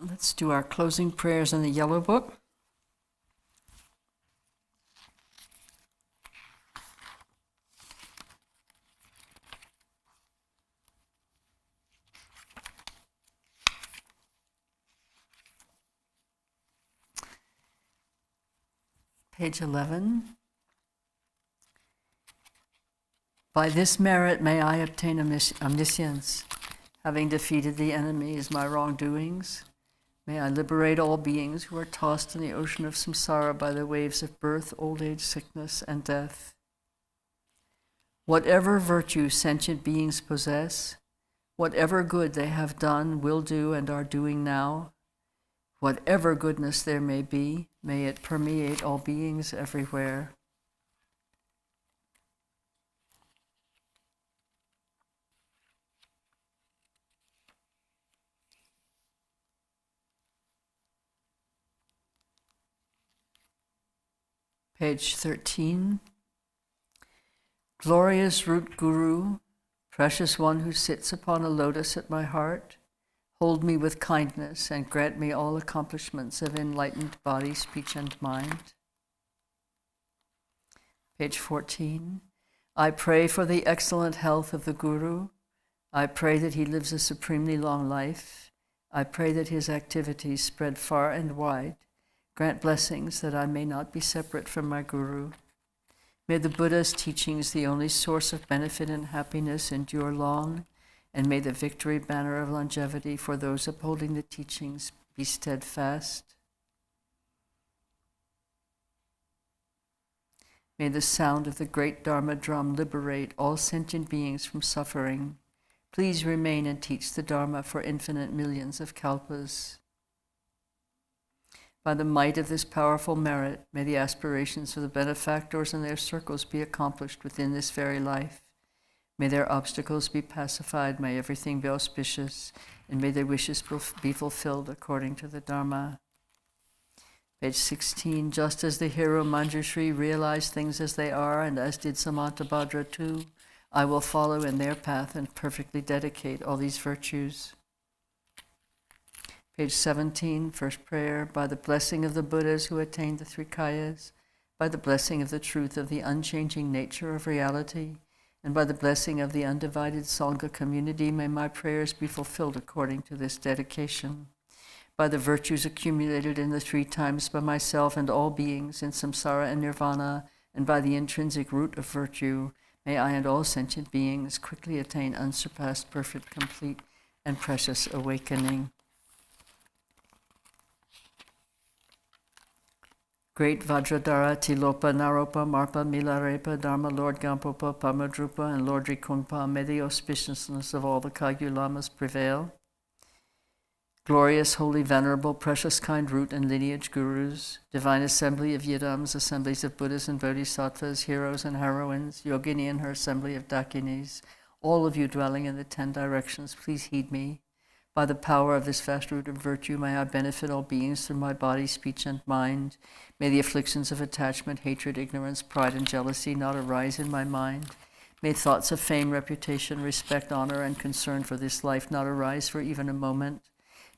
Let's do our closing prayers in the yellow book. Page 11. By this merit may I obtain omniscience, having defeated the enemies, my wrongdoings. May I liberate all beings who are tossed in the ocean of samsara by the waves of birth, old age, sickness, and death. Whatever virtue sentient beings possess, whatever good they have done, will do, and are doing now, whatever goodness there may be, may it permeate all beings everywhere. Page 13. Glorious root guru, precious one who sits upon a lotus at my heart, hold me with kindness and grant me all accomplishments of enlightened body, speech, and mind. Page 14. I pray for the excellent health of the guru. I pray that he lives a supremely long life. I pray that his activities spread far and wide. Grant blessings that I may not be separate from my guru. May the Buddha's teachings, the only source of benefit and happiness, endure long, and may the victory banner of longevity for those upholding the teachings be steadfast. May the sound of the great Dharma drum liberate all sentient beings from suffering. Please remain and teach the Dharma for infinite millions of kalpas. By the might of this powerful merit, may the aspirations of the benefactors and their circles be accomplished within this very life. May their obstacles be pacified, may everything be auspicious, and may their wishes be fulfilled according to the Dharma. Page 16. Just as the hero Manjushri realized things as they are, and as did Samantabhadra too, I will follow in their path and perfectly dedicate all these virtues. Page 17, first prayer. By the blessing of the Buddhas who attained the three kayas, by the blessing of the truth of the unchanging nature of reality, and by the blessing of the undivided Sangha community, may my prayers be fulfilled according to this dedication. By the virtues accumulated in the three times by myself and all beings in samsara and nirvana, and by the intrinsic root of virtue, may I and all sentient beings quickly attain unsurpassed, perfect, complete, and precious awakening. Great Vajradhara, Tilopa, Naropa, Marpa, Milarepa, Dharma, Lord Gampopa, Pamadrupa, and Lord Rikungpa, may the auspiciousness of all the Kagyu Lamas prevail. Glorious, holy, venerable, precious, kind root and lineage gurus, divine assembly of Yidams, assemblies of Buddhas and Bodhisattvas, heroes and heroines, Yogini and her assembly of Dakinis, all of you dwelling in the 10 directions, please heed me. By the power of this vast root of virtue, may I benefit all beings through my body, speech, and mind. May the afflictions of attachment, hatred, ignorance, pride, and jealousy not arise in my mind. May thoughts of fame, reputation, respect, honor, and concern for this life not arise for even a moment.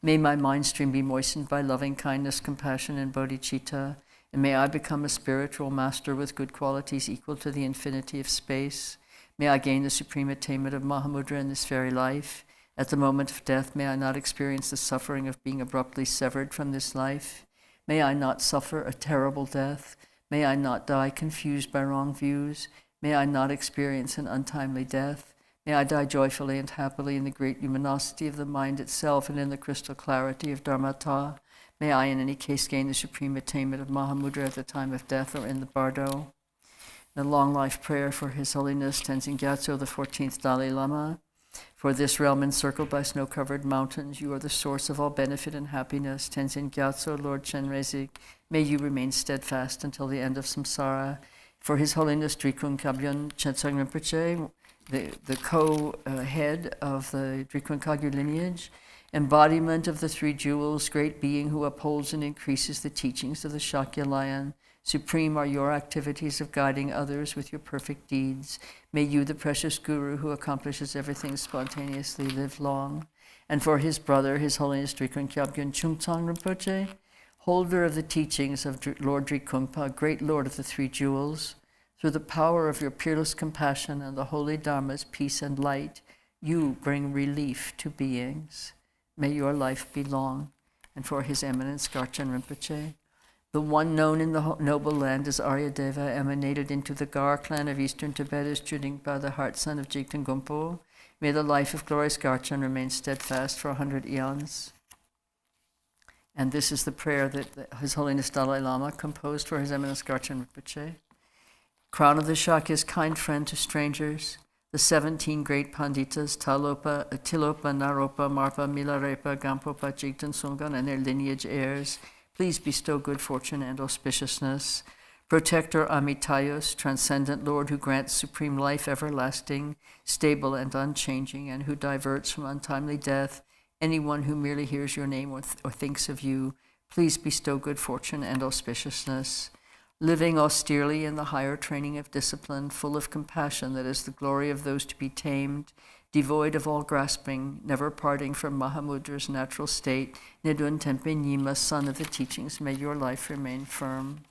May my mind stream be moistened by loving kindness, compassion, and bodhicitta, and may I become a spiritual master with good qualities equal to the infinity of space. May I gain the supreme attainment of Mahamudra in this very life. At the moment of death, may I not experience the suffering of being abruptly severed from this life. May I not suffer a terrible death. May I not die confused by wrong views. May I not experience an untimely death. May I die joyfully and happily in the great luminosity of the mind itself and in the crystal clarity of Dharmata. May I in any case gain the supreme attainment of Mahamudra at the time of death or in the bardo. The long life prayer for His Holiness Tenzin Gyatso, the 14th Dalai Lama. For this realm encircled by snow-covered mountains, you are the source of all benefit and happiness. Tenzin Gyatso, Lord Chenrezig, may you remain steadfast until the end of samsara. For His Holiness Drikung Kabyan Chetsang Rinpoche, the co-head of the Drikung Kagyu lineage, embodiment of the three jewels, great being who upholds and increases the teachings of the Shakya lion. Supreme are your activities of guiding others with your perfect deeds. May you, the precious Guru who accomplishes everything spontaneously, live long. and for his brother, His Holiness Drikung Kyabgyun Chungtsang Rinpoche, holder of the teachings of Lord Drikungpa, great Lord of the Three Jewels. Through the power of your peerless compassion and the holy Dharma's peace and light, you bring relief to beings. May your life be long. And for His Eminence Garchen Rinpoche, the one known in the noble land as Aryadeva, emanated into the Gar clan of eastern Tibet as Chudingpa, the heart son of Jigten Gompo. May the life of glorious Garchen remain steadfast for 100 eons. And this is the prayer that His Holiness Dalai Lama composed for His Eminence Garchen Rinpoche. Crown of the Shakya's kind friend to strangers, the 17 great Panditas, Tilopa, Naropa, Marpa, Milarepa, Gampopa, Jigten Sungan, and their lineage heirs, please bestow good fortune and auspiciousness. Protector Amitayos, transcendent Lord, who grants supreme life everlasting, stable and unchanging, and who diverts from untimely death anyone who merely hears your name or thinks of you, please bestow good fortune and auspiciousness. Living austerely in the higher training of discipline, full of compassion that is the glory of those to be tamed, devoid of all grasping, never parting from Mahamudra's natural state, Nidun Tempe Nyima, son of the teachings, may your life remain firm.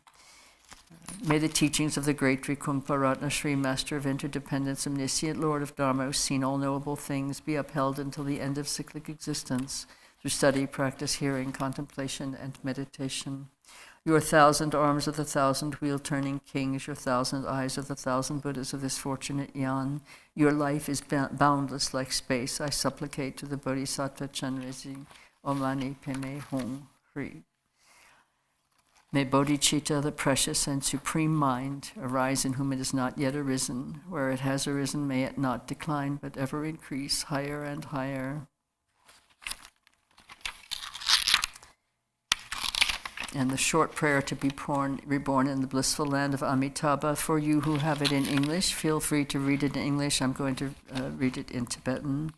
May the teachings of the great Drikungpa Ratna Shri, Master of Interdependence, Omniscient Lord of Dharma, who seen all knowable things, be upheld until the end of cyclic existence through study, practice, hearing, contemplation, and meditation. Your 1,000 arms of the 1,000 wheel-turning kings, your 1,000 eyes of the 1,000 Buddhas of this fortunate yan, your life is boundless like space. I supplicate to the Bodhisattva Chanrezi, Omani Peme Hong Hri. May Bodhicitta, the precious and supreme mind, arise in whom it has not yet arisen. Where it has arisen, may it not decline, but ever increase higher and higher. And the short prayer to be reborn in the blissful land of Amitabha. For you who have it in English, feel free to read it in English. I'm going to read it in Tibetan.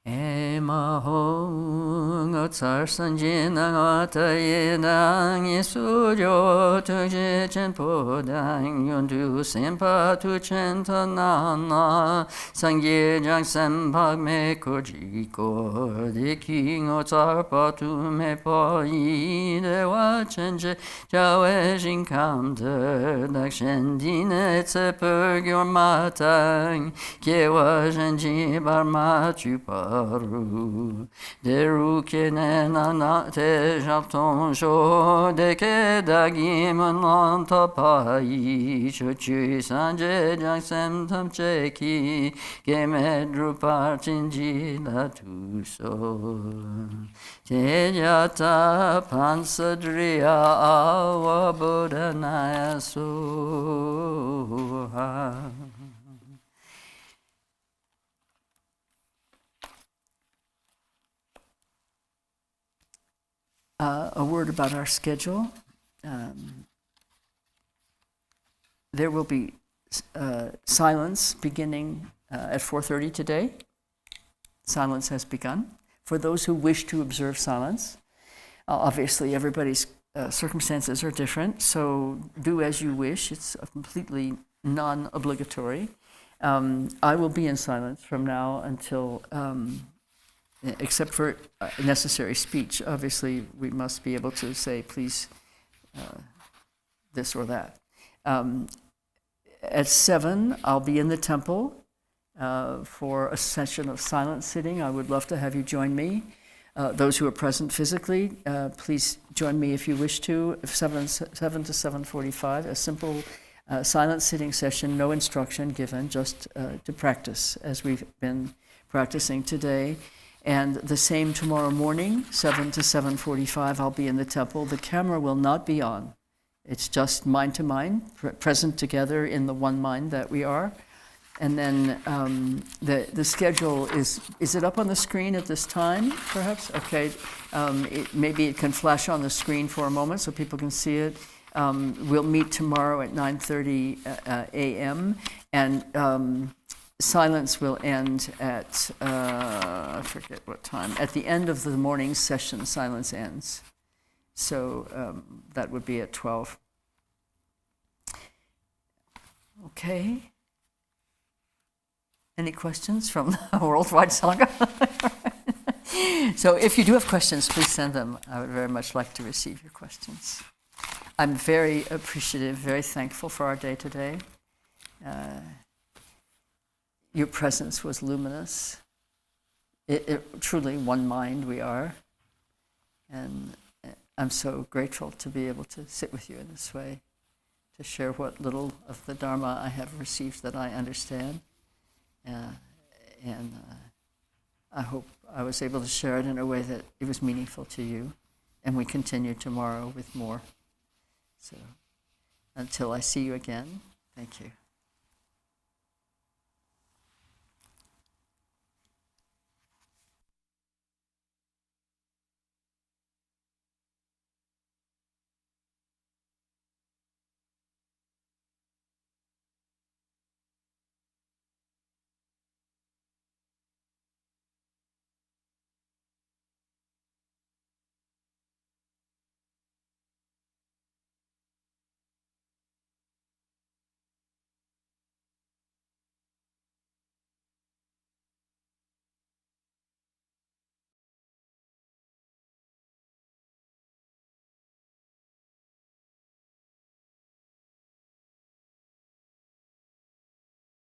Ema hong otsar sanjin angata yedang yisudyo tuje chen podang yondu sempa tu chen tanana sangye jang sempak me koji ko de king otsar patu me po yi de wa chen je jawe jin kam de dak shen dine tse purgyor matang kye wa jen ji bar ma chu pa Deru kene na te japton sho de ke dagi man tapai chuchu sanje jang sem tam cheki ke medru parchinji la tu so te jata pansadriya awa bodhanaya soha. A word about our schedule. There will be silence beginning at 4:30 today. Silence has begun. For those who wish to observe silence, obviously everybody's circumstances are different, so do as you wish. It's completely non-obligatory. I will be in silence from now until except for necessary speech. Obviously, we must be able to say, please, this or that. At 7, I'll be in the temple for a session of silent sitting. I would love to have you join me. Those who are present physically, please join me if you wish to. 7 to 7:45, a simple silent sitting session, no instruction given, just to practice as we've been practicing today. And the same tomorrow morning, 7 to 7:45, I'll be in the temple. The camera will not be on. It's just mind to mind, present together in the one mind that we are. And then the schedule is it up on the screen at this time, perhaps? Okay, maybe it can flash on the screen for a moment so people can see it. We'll meet tomorrow at 9:30 a.m. and silence will end at, I forget what time. At the end of the morning session, silence ends. So that would be at 12. Okay. Any questions from the Worldwide Sangha? So if you do have questions, please send them. I would very much like to receive your questions. I'm very appreciative, very thankful for our day today. Your presence was luminous. It truly one mind we are. And I'm so grateful to be able to sit with you in this way, to share what little of the Dharma I have received that I understand. And I hope I was able to share it in a way that it was meaningful to you. And we continue tomorrow with more. So until I see you again, thank you.